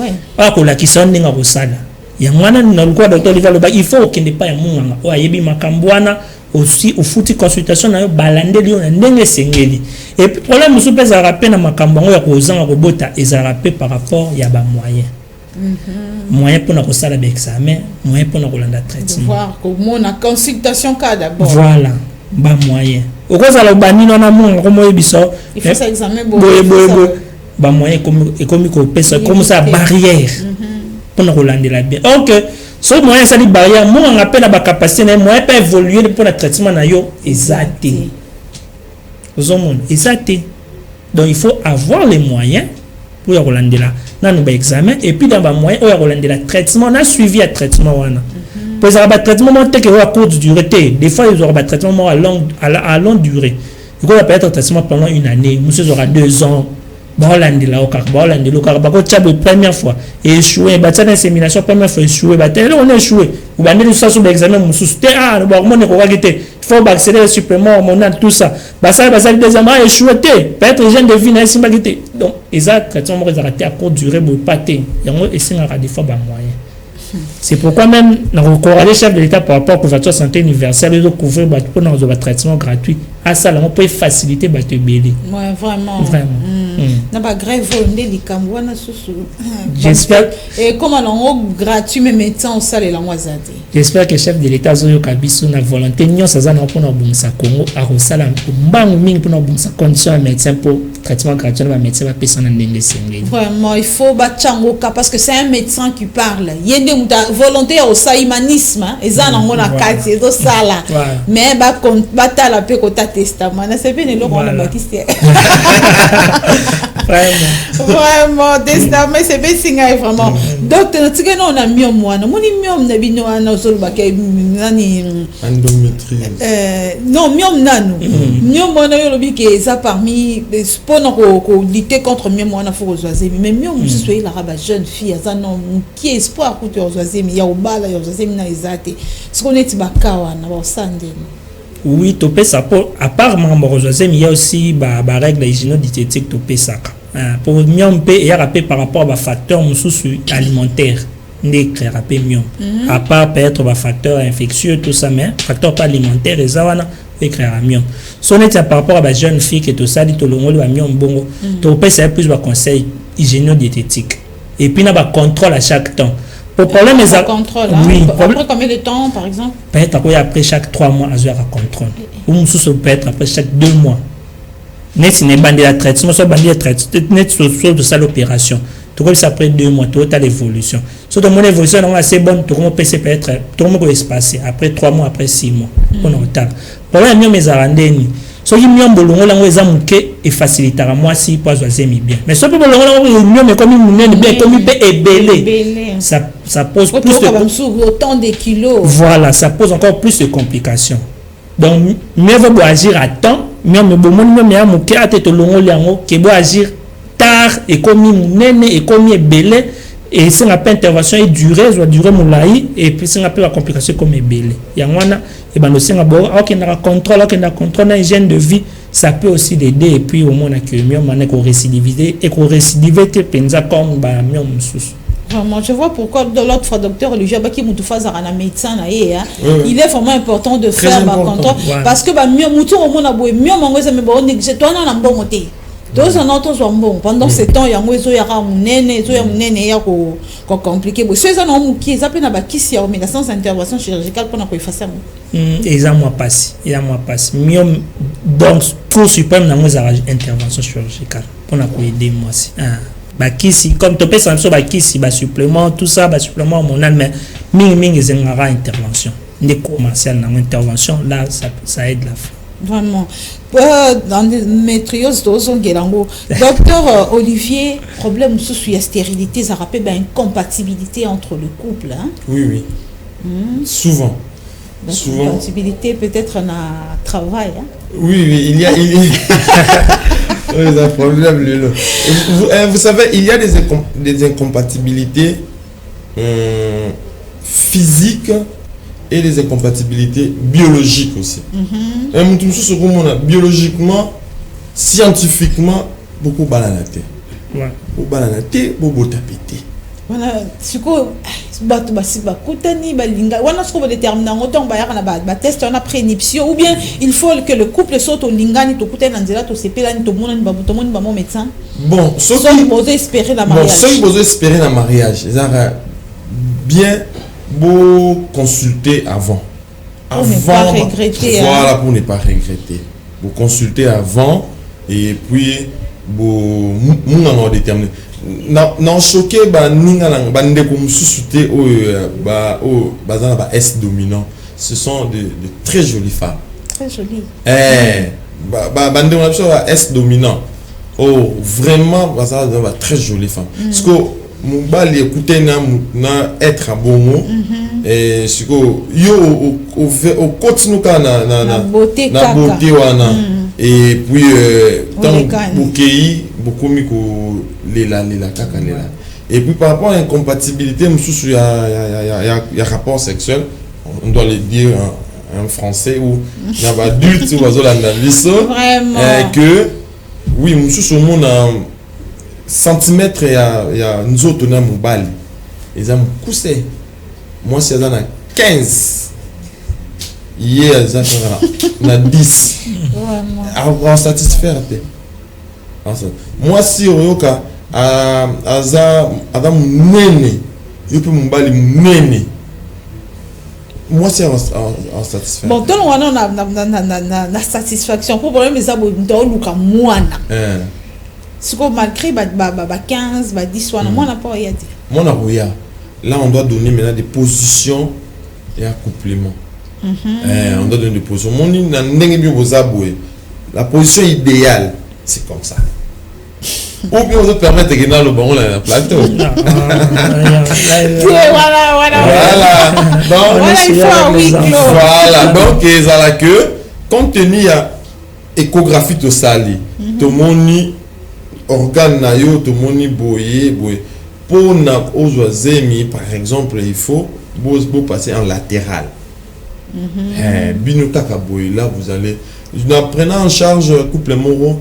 ko la kisonde nga bosala ya mwana na lukwa docteur il faut qu'il ne pas ya munga o ayebi makambwana aussi au fouti consultation na yo balande li na ndenge sengeli et puis problème musu pesa rappel na makambo ya kozanga kobota ezala pe par rapport ya ba moyen moyen pour na kosala ba examen moyen pour na kolanda traitement voir comment na consultation cas d'abord voilà ba moyen okozala bani na monga komo yebiso il faut ça examen ba moyen comme ko pesa comme ça barrière pour na kolanda bien OK. Ce moyen c'est des barrières moi on appelle la capacité mais moi peut évoluer pour le traitement na yo exacté aux hommes exacté donc il faut avoir les moyens pour y là dans nos examens et puis dans ba moyen on y la traitement on a suivi à traitement wana Parce que le traitement à courte durée, des fois ils auront un traitement à longue durée. Il faut peut-être un traitement pendant une année, monsieur aura 2 ans. Bolandi la okar bolandi le car bako tchabo première fois échoué batza insémination première fois échoué batel on échoué ou bandé ça sur l'examen mususu te bon mon ko il faut accélérer supplément hormonal tout ça basa deuxième fois échoué te peut-être jeune de vie na simba gité donc exact traitement mo raté à courte durée bo paté yango esingaka des fois ba moyen. C'est pourquoi même nous encourageons chef de l'État par rapport à la couverture santé universelle de couvrir pour nos traitements gratuits. À ça, on peut faciliter le bébé. Oui, vraiment. N'a pas grève les Camerounais j'espère. Et comment on gratuit mes médecins au salle et l'angoissade. J'espère que le chef de l'État Zoyo Kabiso na volonté nous ça za na pour nos bons Congo à Rosala mbang ming pour nos bons conditions médecin pour traitement gratuit va médecin va payer ndenge sengeli. Vraiment, il faut batchangoka parce que c'est un médecin qui parle. Yende muta volonté au humanisme et ça na na kati do sala. Mais ba ta la pe kota testament. Na c'est bien le on a baptisé. Vraiment testament c'est bien signe vraiment. Docteur tu que on a mieux moi. Moni mieux na bino na so ba ke nani endométriose. Non mieux nanu. Mieux moi na yo lobi que ça parmi pour nous lutter contre mieux moi na faut ozoazer mais mieux vous soyez la rabat jeune fille ça non qui espoir pour ozoazer mais ya obala ya ozoazer na ezate ce qu'on est bakawa na ba sande. Oui, topé ça pour à part membre ozoazer mais il y a aussi ba règle hygiéno-diététique topé ça. Pour mieux il y a rappelé par rapport à facteurs alimentaires n'est rappelé mieux à part peut-être ba facteurs infectieux tout ça mais facteurs pas alimentaires et ça wana écrire mieux son est par rapport à la jeune fille qui tout ça dit tout le monde va mieux bongo to peut c'est plus ba conseil hygiéno-diététique et puis na ba contrôle à chaque temps pour problème les contrôle oui après combien de temps par exemple peut-être après chaque 3 mois à jouer à contrôle ou peut être après chaque 2 mois net n'est bandé la traitement soit bandé la traitement net sur de ça l'opération tout comme ça après 2 mois tout à l'évolution sur mon évolution on assez bonne tout comme peut être tout le monde peut se passer après 3 mois après 6 mois on en retard problème mieux mes arandeni so yi mieux bolongo lango ezamuke et facilitera moi si pas oisemi bien mais so bolongo lango mieux mais comme munene bien comme peut ébélé ça pose plus de autant de kilos voilà ça pose encore plus de complications donc mieux vaut agir à temps mieux mais bon mieux mais amuke atete longo lango ke bo agir tard et comme munene et comme ébélé et c'est une intervention et durer moulaï et puis c'est une complication comme ébélé yangwana et ben aussi na bon OK na contrôle na hygiène de vie ça peut aussi l'aider et puis au moins que mieux mané ko récidiver et ko récidiver te penza comme ba mieux mususu. Vraiment, je vois pourquoi de l'autre fois docteur Olivier Baki Moutoufaza à la médecin là il est vraiment important de faire ba contrôle parce que ba mieux moutou au moins boy mieux mangoza me bon négliger toi na bon côté. Deux ans bon pendant ce temps il y a moins ya munene ya ko compliqué bo ces ans qui ça peut na ba kisi mais la sans intervention chirurgicale pour na ko effacer et ça moi passe mieux donc trop suprême na moi intervention chirurgicale pour na ko aider moi si ba kisi comme topé ça so ba kisi ba supplément tout ça ba supplément hormonal mais mingi zengara intervention ne commercial na intervention là ça aide la femme. Vraiment. Dans les métrioses docteur Olivier, problème sous la stérilité, ça rappelle une incompatibilité entre le couple. Hein? Oui. Souvent. Souvent. Incompatibilité peut-être un travail. Hein? Oui, il y a un problème. Vous savez, il y a des incompatibilités physiques et des incompatibilités biologiques aussi. Biologiquement, scientifiquement, beaucoup bananaté. Beaucoup bananaté, beaucoup tapité. Voilà, ce qu'on déterminer autant test on a préniption ou bien il faut que le couple saute au lingani to kuten nzela to sepela ni to mona ni ba médecin. Bon, ceux qui posent espérer la mariage. Ceux qui posent espérer la mariage, ils ont bien beau consulter avant. Pour ne pas regretter. Voilà, pour ne pas regretter. Vous consulter avant et puis vous m'en déterminer. Non choqué ninga ndeko mususuté S dominant. Ce sont de très jolies femmes. Très jolies. S dominant. Oh, vraiment très jolies femmes. Parce que mobali écouter na être à bon mot et siko yo au continue na beauté wana et puis tant bouquet beaucoup miko lela kaka lela et puis par rapport à l'incompatibilité il y a rapport sexuel, on doit le dire en français ou il y a adulte ou l'analyse que oui monsieur au monde centimètres il y a nous autres na mobali ils ont coussé moi c'est dans 15 hier ça na 10 vraiment satisfaire moi si oyoka adam nene yo pe mobali nene moi c'est en satisfaire bon donc on a na satisfaction pour problème ça bo ndoluka mwana si ko malgré 15 10 wana mwana pas y a dit mwana roya là on doit donner maintenant des positions et accouplement on doit donner des positions moni na ndenge bi bozabwe la position idéale c'est comme ça ou bien on peut permettre que dans le bon la plateau voilà donc il faut voilà donc ils a la queue compte tenu à échographie to sali to moni organe na yo to moni boye pour na ozwazemi par exemple il faut passer en latéral bino taka boye là vous allez en prenant en charge couple moro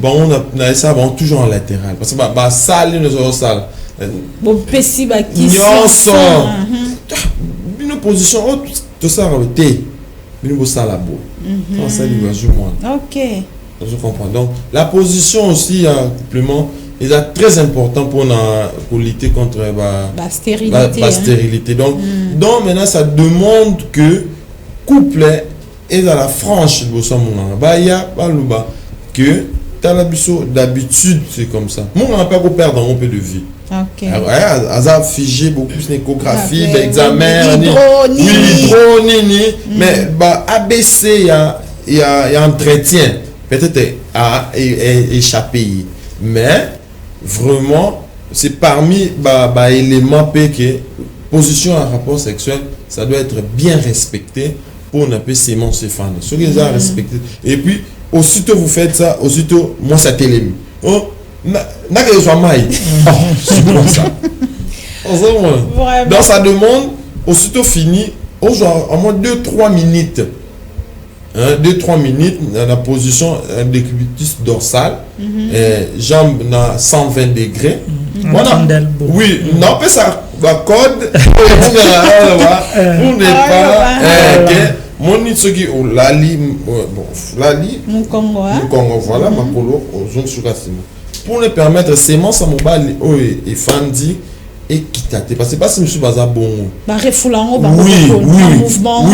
bon on a ça bon toujours en latéral parce que ba salle nous salle bon pessi ba qui bino position tout ça arrêté bino salle à beau on ça il va jouer moins OK je comprends donc la position aussi un complément est très important pour lutter contre la stérilité stérilité donc maintenant ça demande que couple est dans la franche de son ya baluba que d'habitude c'est comme ça on n'a pas qu'on perdre un peu de vie OK a figé beaucoup plus d'échographie d'examen mais ABC il y a entretien peut-être à échapper mais vraiment c'est parmi éléments que position en rapport sexuel ça doit être bien respecté pour ne pas s'émancer fan ce qu'ils ont respecté et puis aussitôt vous faites ça aussitôt moi ça t'élève n'a que soit maille c'est comme ça donc ça demande aussitôt fini au genre en moins 2-3 minutes 2-3 minutes dans la position décubitus dorsal jambes à 120 degrés voilà oui non pas ça la code pour ne pas mon ce qui lali Congo voilà makolo ozon sukasimo pour ne permettre sémence à mobile et fandi et kitaté parce que pas si monsieur baza bon ba refoulango ba mouvement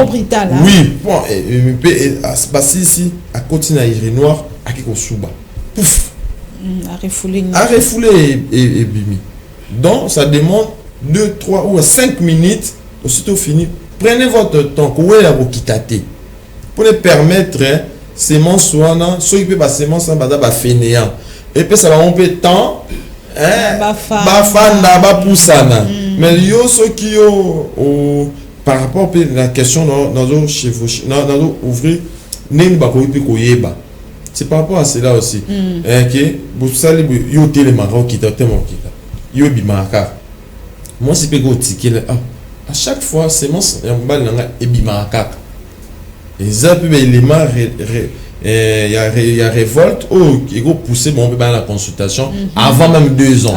orbital oui bon et passer ici à continuer à ir noir à qui suba pouf à refouler et bimi donc ça demande 2 3 ou 5 minutes aussitôt fini prenez votre temps pour ne permettre sémence soana ceux qui peut pas sémence ba fainéant et puis ça va un peu temps bafanda bapusana mais yo ceux qui par rapport à la question dans chevaucher dans ouvrir nem ba ko koyeba c'est par rapport à cela aussi que vous savez yo télémaro qui ta tellement qui yo bimaka moi c'est pego ticket à chaque fois sémence mbal nga ebimaka et ça peut élément il y a révolte qui go pousser bon dans la consultation avant même 2 ans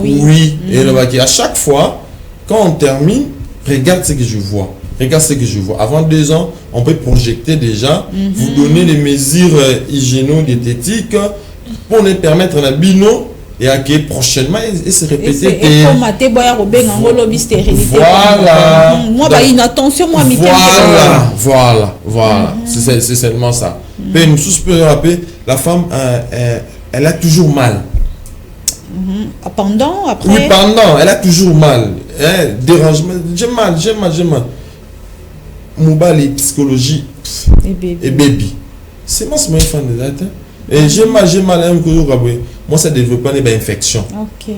oui et le à chaque fois quand on termine regarde ce que je vois avant 2 ans on peut projeter déjà vous donner les mesures hygiéno-diététiques pour nous permettre un bino et à qui prochainement et se répéter voilà moi bah inattention moi voilà c'est seulement ça mais nous peux rappeler la femme elle a toujours mal pendant après oui pendant elle a toujours mal dérangement j'ai mal mobile psychologie et baby c'est moi c'est fan de date et j'ai mal un coup moi ça développe pas des infections OK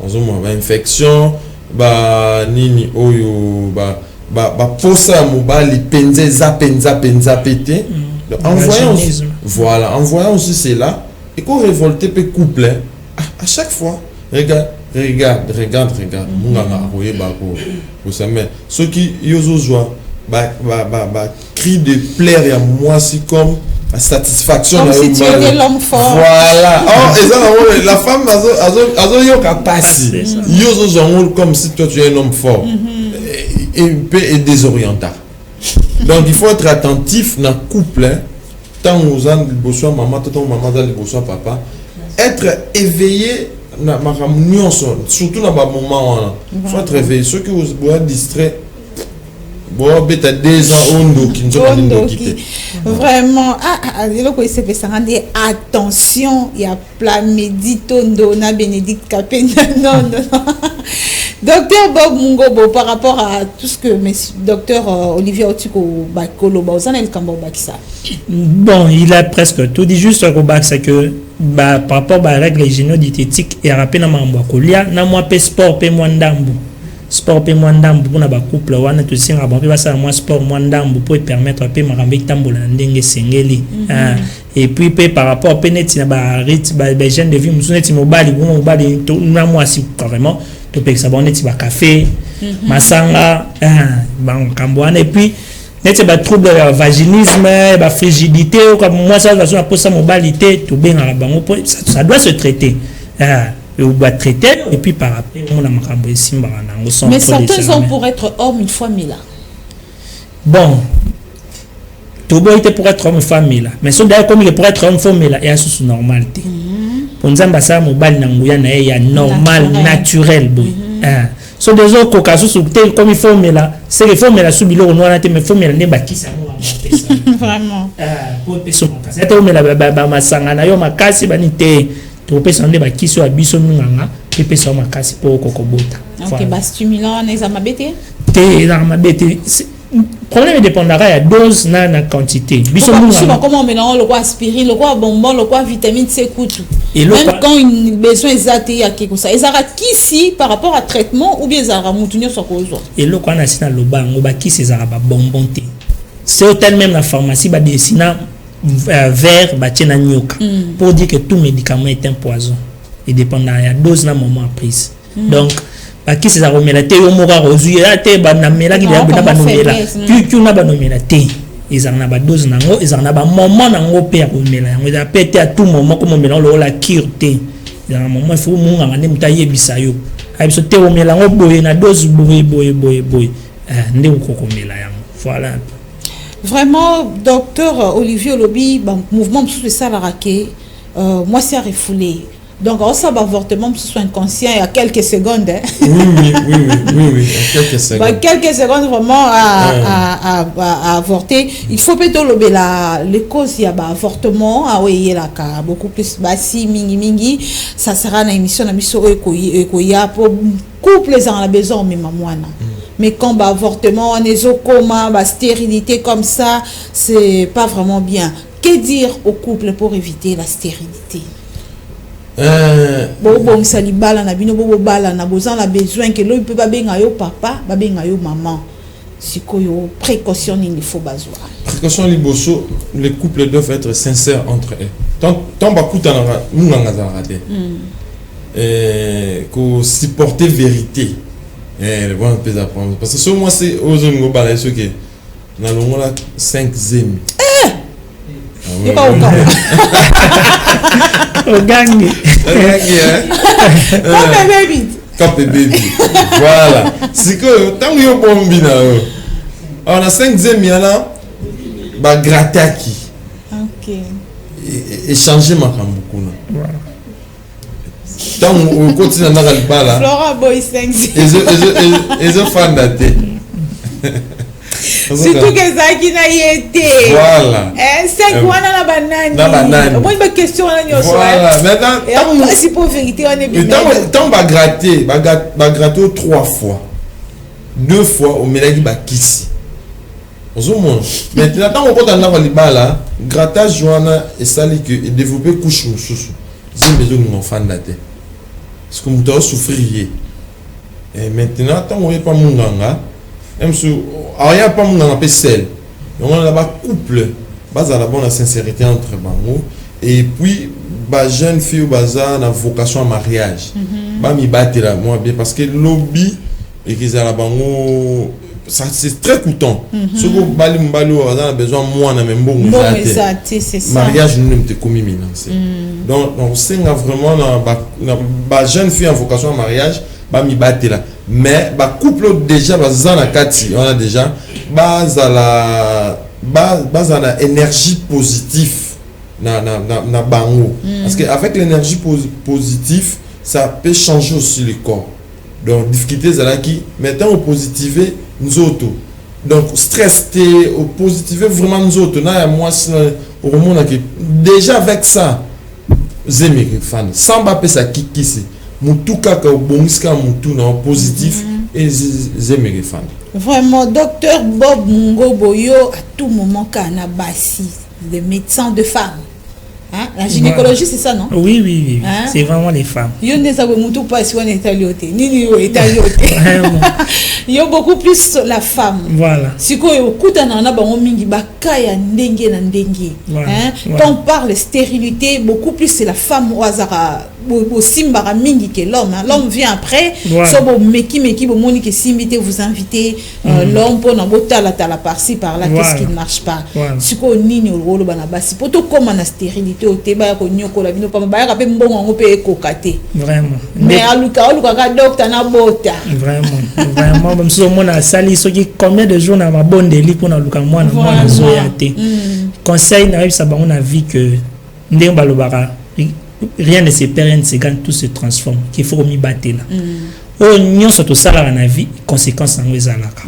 ozomona ba infection ba nini oyo ba posa mobali penza pété. En voyant aussi cela et qu'on révolte pe couple à chaque fois regarde munganga akoye bako osame ceux qui yozo joie ba cri de plaire ya moi si comme la satisfaction comme si tu étais l'homme fort. Voilà. Oh, et ça, la femme azo yoka passi. Yozo zongo comme si toi tu es un homme fort. Et désorientant. Donc il faut être attentif dans le couple. Tant aux ans de bosso maman, tant maman dans le bosso papa, être éveillé na nuance, surtout dans le moment il faut être éveillé. Ceux qui vous distrait. Bon, bêta 2 ans ondo qui nous ont quitté. Vraiment, attention, il y a plein méditondo na Bénédicte Capé. Non. Docteur Bob Mungobo, par rapport à tout ce que docteur Olivier Otiko Bakolo, bon, il a presque tout dit. Juste au bac, c'est que par rapport à la règle hygiéno-diététique et rappelé dans ma colia, na moi pe sport pe moi ndambu. Sport pe moi ndambu pour na ba couple wana to singa bon pe ba ça moi sport moi ndambu pour permettre pe marambe tambola ndenge sengeli. Et puis par rapport pe net na ba rythme ba jeune de vie musuneti mobali to na moi si carrément to pe ça bon net ba café masanga ban kambwana et puis net ba trouble vaginisme ba frigidité comme moi ça va pour ça mobilité to bien la bango ça doit se traiter. On va traiter et puis par après on a marqué ici mais certains hommes pour être homme une fois mis là. Bon, tout bon était pour être homme famille là, mais d'ailleurs comme il est pour être homme famille là et à sous normalité. Pour nous ambassadeurs mobile nanguya na ya normal naturel boy. So des autres cocasus ou comme il faut mais là, c'est les formes là sous bilo on a mais faut mais ne bakisa vraiment. Pour personne. C'est homme là ba masanga na yo makasi banité. Tu peux s'en débattre qui soit biso munganga tu peux s'en makasi pour kokobota. OK, bah stimulant les amabété. Té les amabété. Problème dépendra à dose na quantité. Biso munganga. Comment on mélange le quoi aspirine, le quoi bonbon, le quoi vitamine C coutu. Même quand il besoin exact ya quelque ça. Ezara kisi par rapport à traitement ou bien ezara mutunyo sokozo. Et le quoi na sina loba ngoba kisi ezara ba bonbon té. C'est hôtel même la pharmacie ba desina vers Batiena Nyoka pour dire que tout médicament est un poison et dépendant de la dose na moment prise. Donc qui c'est ça remela té yo mora rozu ya té ba na mela ki ya ba nomela tu na ba nomela té ils en a ba dose nango ils en a ba moment nango pe ya remela yango ya pété à tout moment comme on mélange la cure té il y a un moment il faut munga ngane mutaye bisayo ay so té remela ngo boye na dose boye ndé ko komela yango voilà. Vraiment, docteur Olivier Olobi, mouvement de ça la raquer, moi c'est à refouler. Donc, on s'en va avortement, ce soit inconscient, il y a quelques secondes. Hein. Oui, quelques secondes. Quelques secondes vraiment à avorter. Il faut plutôt les causes, il y a avortement, il y a beaucoup plus bassi, mingi, ça sera une émission de mission pour couple dans la maison, mais maman. Mais quand avortement, on est au coma, stérilité comme ça, c'est pas vraiment bien. Que dire au couple pour éviter la stérilité? Bon, ça li bala na bino bobo bala na besoin que l'homme peut pas benga yo papa, ba benga yo maman. Si koyo précaution il faut bazoa. Précaution liboso, les couples doivent être sincères entre eux. Tant ba kuta na munganga za raté. Ko supporter vérité. Bon peut apprendre parce que ce moi c'est aux ngo bala ce que na longola 5 zemi. Il pas au camp. Au gang. Comme baby. Voilà. C'est que tant que yo bombi na yo. On a 5 zemi là ba grataki. OK. Échanger makambo kuna. Voilà. Tant on continue dans le bala. Flora boy 5 et je fan daté. Surtout que ça qui n'a été. Voilà. 5 mois dans la banane. Moi, une question là, voilà. Maintenant, si pour vérité, on est bien. Tant va gratter 3 fois. 2 fois, au mélange va kissi. Maintenant, tant on compte en avoir les balles, grattage, joana et sali que développer couche sous. C'est besoin de mon fan daté. parce que muto souffrir. Et maintenant tant on est pas munganga, même si aya pas munganga pe sel. Donc on a ba couple, base à la bonne sincérité entre bango et puis ba jeune fille baza na vocation à mariage. Ba mi batela moi bien parce que lobby et qu'ils a la bango ça c'est très coûteux. Ce que bali mbalo a besoin moi na même bon c'est ça. Mariage nous ne te commis financer. Donc c'est vraiment na jeune fille en vocation à mariage ba mi batela mais ba couple déjà baza na kati on a déjà base à la énergie positive na bango parce que avec l'énergie positive ça peut changer aussi le corps. Donc difficulté c'est là qui maintenant au positiver nous autres. Donc stress au positiver vraiment nous autres na moi au monde qui déjà avec ça zémi fan sans ba ça qui c'est mutu kaka bongiska mutu na positif et zémi fan. Vraiment docteur Bob Ngoboyo à tout moment kana basi le médecin de femmes. Hein? La gynécologie, c'est ça, non? Oui. Hein? C'est vraiment les femmes. Il y a beaucoup plus la femme. Voilà. Quand on parle de stérilité, beaucoup plus c'est la femme au hasard. Que l'homme. L'homme vient après. Vous invitez l'homme pour la par-ci, par-là. Qu'est-ce qui ne marche pas? Comment stérilité vraiment mais vraiment même si on a sali combien de jours na mabondeli pour na luka mwana zoyate conseil na ça on a vu que ndemba lobara rien ne se perd, une seconde tout se transforme qu'il faut mi battre là on surtout ça dans la vie conséquences en ezalaka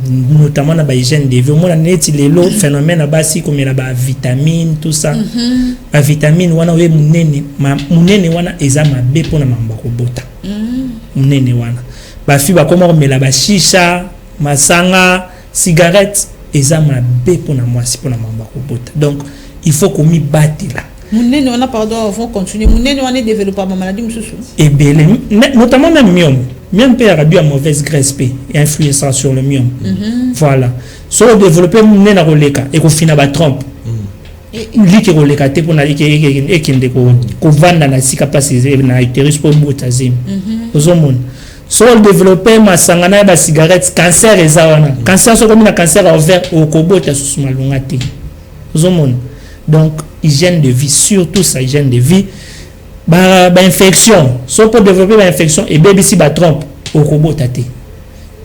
notamment na ba hygiène de vie on a neti lelo phénomène à basi comme la ba vitamine tout ça ba vitamine wana we munene wana ezama be pona mamba ko bota munene wana ba fi ba koma mela ba shisha masanga cigarette ezama be pona mwasi pona mamba ko bota donc il faut qu'on mi batte là. Mounene on a pardon vont continuer mounene on est développé ma maladie mususu et notamment même myome peut avoir mauvaise graisse et influencer sur le myome voilà so développer mounene na roleka et ko fina ba trompe li ki roleka te pona li ke kende ko vanda na sika place na utérus pour botazim ozomona so développer masangana ba cigarette cancer ezawana cancer so comme na cancer ovaire au kobota sous malunga te ozomona donc hygiène de vie surtout sa hygiène de vie ba infection so pour développer ba infection et baby si ba trompe au kobota te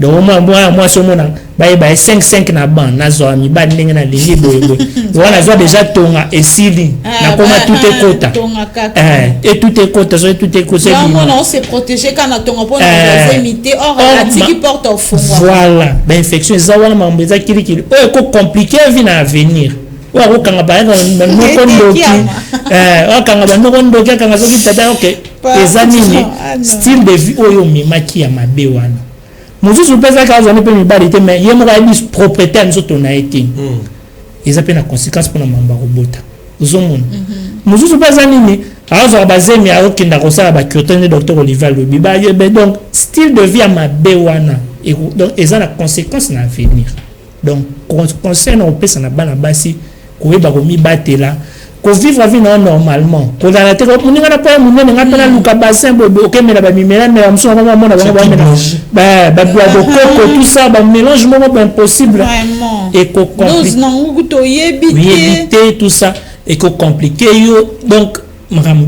donc moi so mona ba 5 na ban na zo mi ba ndenge na lingi boyebo voilà zo déjà tonga esili na koma tout est kota et tout est kota so tout est kota on se protéger quand on tonga pour nous imiter or la qui porte au fond voilà ba infection za wana mambeza kili ko compliqué vie na avenir wa ko kanga ba no kondoki kanga ba no kondoki kanga so kitata OK ezamini style de vie oyo mimaki ya mabe wana muzuzu pesa ka zo ne pe mibali te mais yemo ka bis propriétaire nzoto na été eza pe na conséquence pour na mamba robota uzomona muzuzu pesa nini azo bazemi a okinda ko sala ba curtain docteur Olivier Lobi ba donc style de vie ya mabe wana et donc eza na conséquence na avenir donc conseil na opesa na bana basi ko eba ko mi batela ko vivre la vie normalement ko la te ko muninga na pa munene nga pena luka bassin bobo ke mela ba mimela mais amso ngoma mona ba koko tout ça ba mélange mo impossible vraiment et ko compliqué nous éviter tout ça et ko compliqué yo donc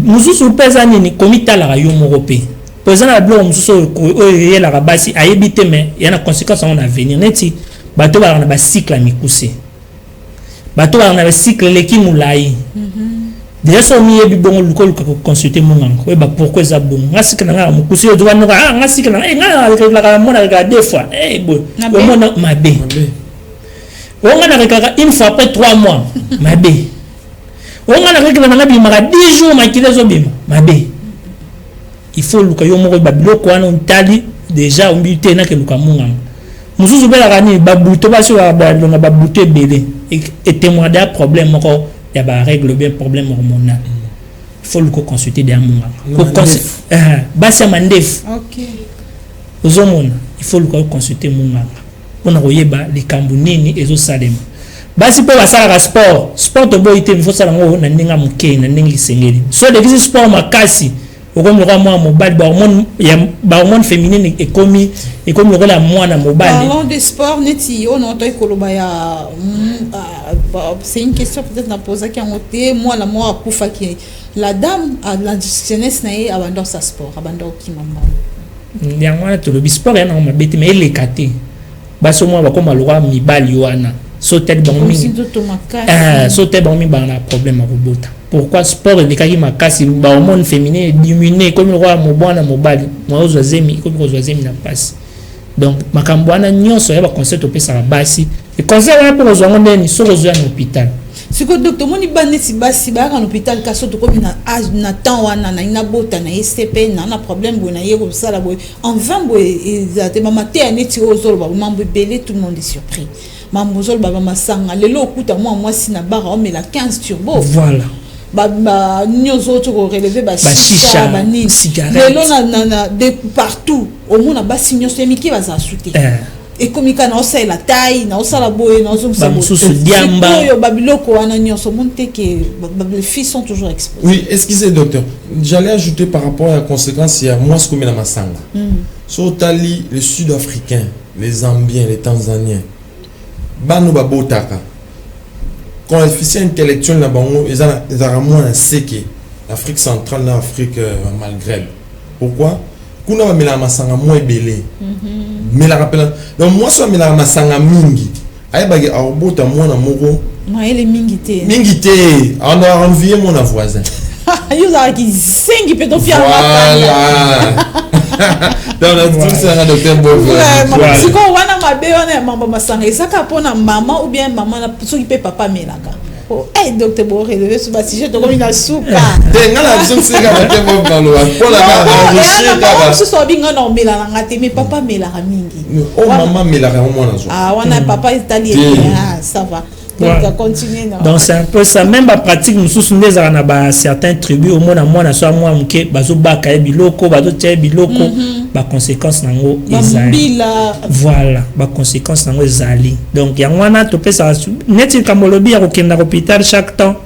mususu pesa nini komita la yo morope pesa na blo mususu ko yela ka basi a éviter mais il y a une conséquence en avenir neti bato ba na ba cycle mikuse bato ba na ba cycle leki mulai déjà so mi yebi bongo luko ko consulter mon ngango e ba pourquoi ça bon ngasika na mukusi yo dwana ngasika na la mona ga deux fois bon o mona mabe o ngana rekaka une fois après 3 mois mabe o ngana rekaka na ngabi maka 10 jours makile zo bima mabe il faut luka yo moko ba biloko wana ntali déjà on bité na ke luka mon ngango mususu bela kani ba buto ba so ba longa ba buto belé et témoin d'un problème encore il y a ba règle bien problème hormonal faut le consulter des munganga basi ya mandefu ozomona il faut le consulter munganga mpona koyeba likambo nini ezosalema basi mpe basalaka sport toboyi te mifo osala yango na ndenge ya mokei na ndenge esengeli so dekisi sport makasi okomi lokola mwana mobali bahormone féminine ekomi lokola mwana mobali. Parlons de sport neti on entend koloba ya c'est une question peut-être na poser qui en té moi la moi akufa ki la dame à la jeunesse na ye abandon sa sport abandon ki maman yango wana tolobi sport yana mabete mais elekate baso mwa bakoma lokola mibali wana so tête bango mingi so tête bango mingi bana problème à kobota. Pourquoi sport et les cas makasi ba hormone féminin diminué comme le roi mobwana mobali moi ozazemi comme ozazemi na passe donc makambo wana nyonso ya ba concept opesa basi et conseil wana pour ozwango ndeni so ozwa na hôpital siko docteur moni banesi basi ba ka hôpital kaso to comme na âge na temps wana na ina bota na STP na problème bo na yeko sala bo en 20 bo ezate mama te aneti ozolo ba mambo belé tout le monde est surpris mambo ozolo ba masanga lelo okuta moi si na bara on met la 15 turbo voilà nyozo to relever ba chicha ba cigarette lelo na de partout au monde ba signo semiki ba za souté et comme il na osa la taille na osa la boye na osa ba mususu diamba yo babiloko wana nyoso monte que les filles sont toujours exposées. Oui, excusez docteur, j'allais ajouter par rapport à la conséquence il y a moi ce que met la masanga so tali les sud-africains, les zambiens, les tanzaniens banu babotaka coefficient intellectuel na bango ezala moins seke Afrique centrale na Afrique Maghreb. Pourquoi? Kuna ba mela masanga moins belé. Mais la rappelle donc moi so mela masanga mingi. Ay bagi arbota mwana moko. Maele mingi te. Mingi te. On a envié mon voisin. Yo za ki sengi pe to fiya voilà. Donc tout ça un docteur Bob. Vraiment. Si ko wana mabe wana mamba masanga ezaka pona maman ou bien maman na soki pe papa melaka. Oh, hey, docteur Bob relevé sur basi je to comme na souka. Tenga la vision c'est ka docteur Bob dans le pour la enregistrer ka. Si so binga na melaka ngate mais papa melaka mingi. Oh maman melaka mwana zo. Ah wana papa italien. Ah ça va. Donc, continuer, donc c'est un peu ça même la pratique nous sous certains tribus au moins moi soit moi que bazo baka biloko bazo tche biloko ba conséquence nango ezali voilà ba conséquence nango ezali donc ya wana to pesa neti kamolobi ya kokenda hôpital chaque temps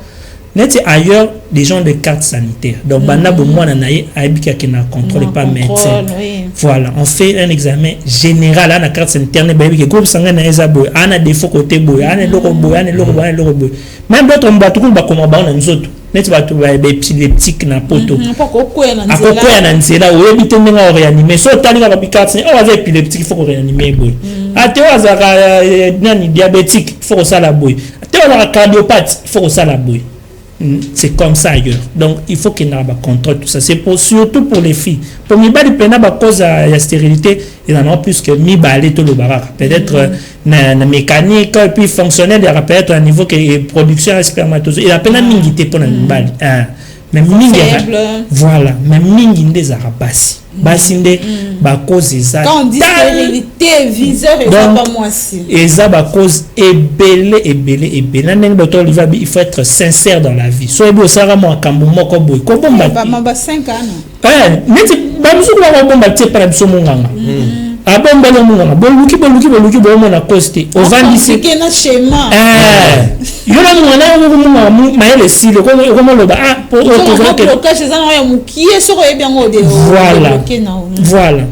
neti ailleurs des gens de carte sanitaire donc bana bo mwana na ye abika ki na contrôle pas médecin voilà on fait un examen général à la carte sanitaire ne baby que groupe sanguin na ezabo ana défaut côté boy ana loko boy ana loko boy ana loko boy même d'autres mbatu ko ba koma ba na nzoto neti ba to ba épileptique na poto akokoya na nzela o ebite ndenga réanimer so tali ka ba carte o va épileptique faut réanimer boy ate o azaka nani diabétique faut ça la boy ate o azaka cardiopathe faut ça la boy. C'est comme ça ailleurs. Donc il faut qu'il y ait un contrôle tout ça. C'est pour surtout pour les filles. Pour mi bali pena ba cause à la stérilité, il en a plus que mi bali tout le barak. Peut-être na mécanique et puis fonctionnel il y aura peut-être un niveau que production de spermatozoïdes. Il a peine mingité pour na bali. Même mingi voilà, même mingi des arabasi. Basinde ba cause ça. Quand on dit stérilité viseur et pas moi aussi. Et ça ba cause ebele. Docteur Olivier, il faut être sincère dans la vie. Soit beau ça moi kambo moko boy. Ko bomba. Ba 5 ans. Neti ba musu ko bomba tie para biso munganga. Abomba le munganga. Boluki bo na coste. O vandisi ke na schéma. Yona mwana mo maele sile ko loba pour que chez un ya mukie soko e bien ngode. Voilà.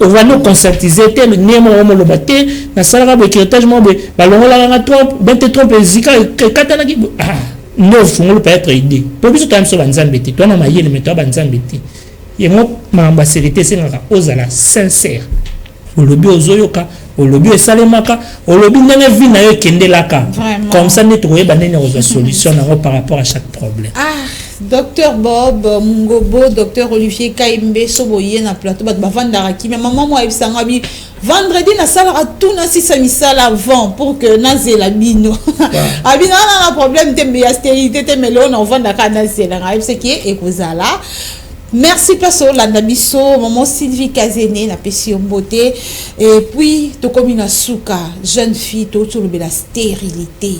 On va nous conscientiser tel némo mo loba te na sala ba écritage mo ba longola nga trop 23 zika katana ki no fungolo peut être aidé. Pour biso tam so banzambe te. Toi na mayele mais toi banzambe te. Et moi ma sécurité c'est nga ozala sincère. Olobi ozoyoka olobi esalemaka olobi ndenge vie na yo kendelaka comme ça ne trouver banene aux solution par rapport à chaque problème. Docteur Bob Mungobo, docteur Olivier Kaimbe soboye na plateau ba vandara ki mais maman moi ebisanga bi vendredi na sala tout na sisa misala avant pour que nazela bino abina na problème de stérilité te melo na vandaka nazela ngai ce qui est ekozala. Merci place au Landabiso, maman Sylvie Kazene, la Pession Beauté, et puis Tokomina Souka, jeune fille, autour de la stérilité.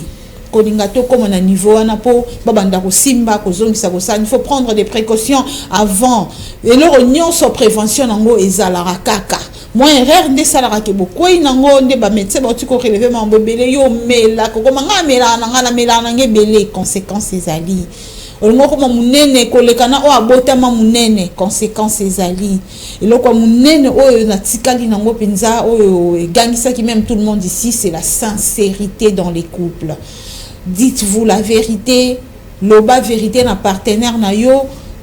kolingato comme on a niveau wana po babanda ko simba ko zongisa ko ça, il faut prendre des précautions avant et leur union sur prévention nango ezala kaka moi erreur nde salaka ke bokoyi nango nde ba médecin ba tu ko relever mambo belé yo mela ko manga mela na mela na ngebele conséquences ezali olongo ko munene kolekana o abotama munene conséquences ezali eloko munene oyo na tikali nango penza oyo gangisa ki même tout le monde ici c'est la sincérité dans les couples. Dites-vous la vérité, loba vérité na partenaire na yo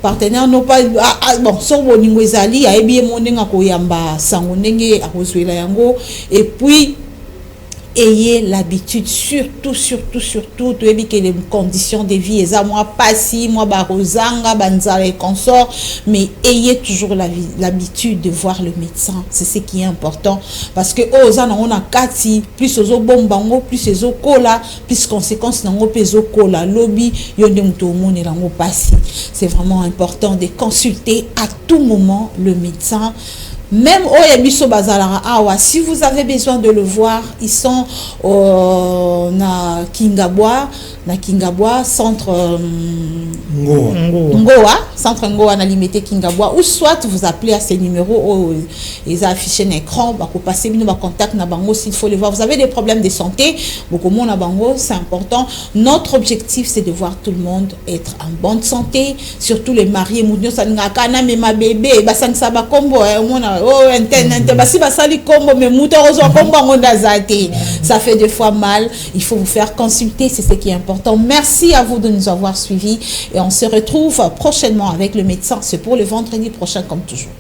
partenaire non pas bon so boningo ezali ayebi monenga ko yamba sango ndenge akozwela yango et puis ayez l'habitude surtout tu as dit que les conditions de vie eza moi pas si moi barozanga banzala et consort mais ayez toujours l'habitude de voir le médecin, c'est ce qui est important parce que ozana on a kati plus ozo bombango plus ozo kola plus conséquences nango pezo kola lobby yonde muto mone lango pasi. C'est vraiment important de consulter à tout moment le médecin. Même Oyabiso Bazalara Awa, si vous avez besoin de le voir, ils sont na Kingabwa, centre Ngoa, centre Ngoa na limité Kingabwa, ou soit vous appelez à ces numéros, ils affichent un écran, vous passez bino ba contact na bango s'il faut les voir. Vous avez des problèmes de santé, beaucoup monde na bango, c'est important. Notre objectif c'est de voir tout le monde être en bonne santé, surtout les mariés, mounio saningaka na me ma bébé, ba sanisa ba kombo ça fait des fois mal, il faut vous faire consulter, c'est ce qui est important. Merci à vous de nous avoir suivis et on se retrouve prochainement avec le médecin, c'est pour le vendredi prochain comme toujours.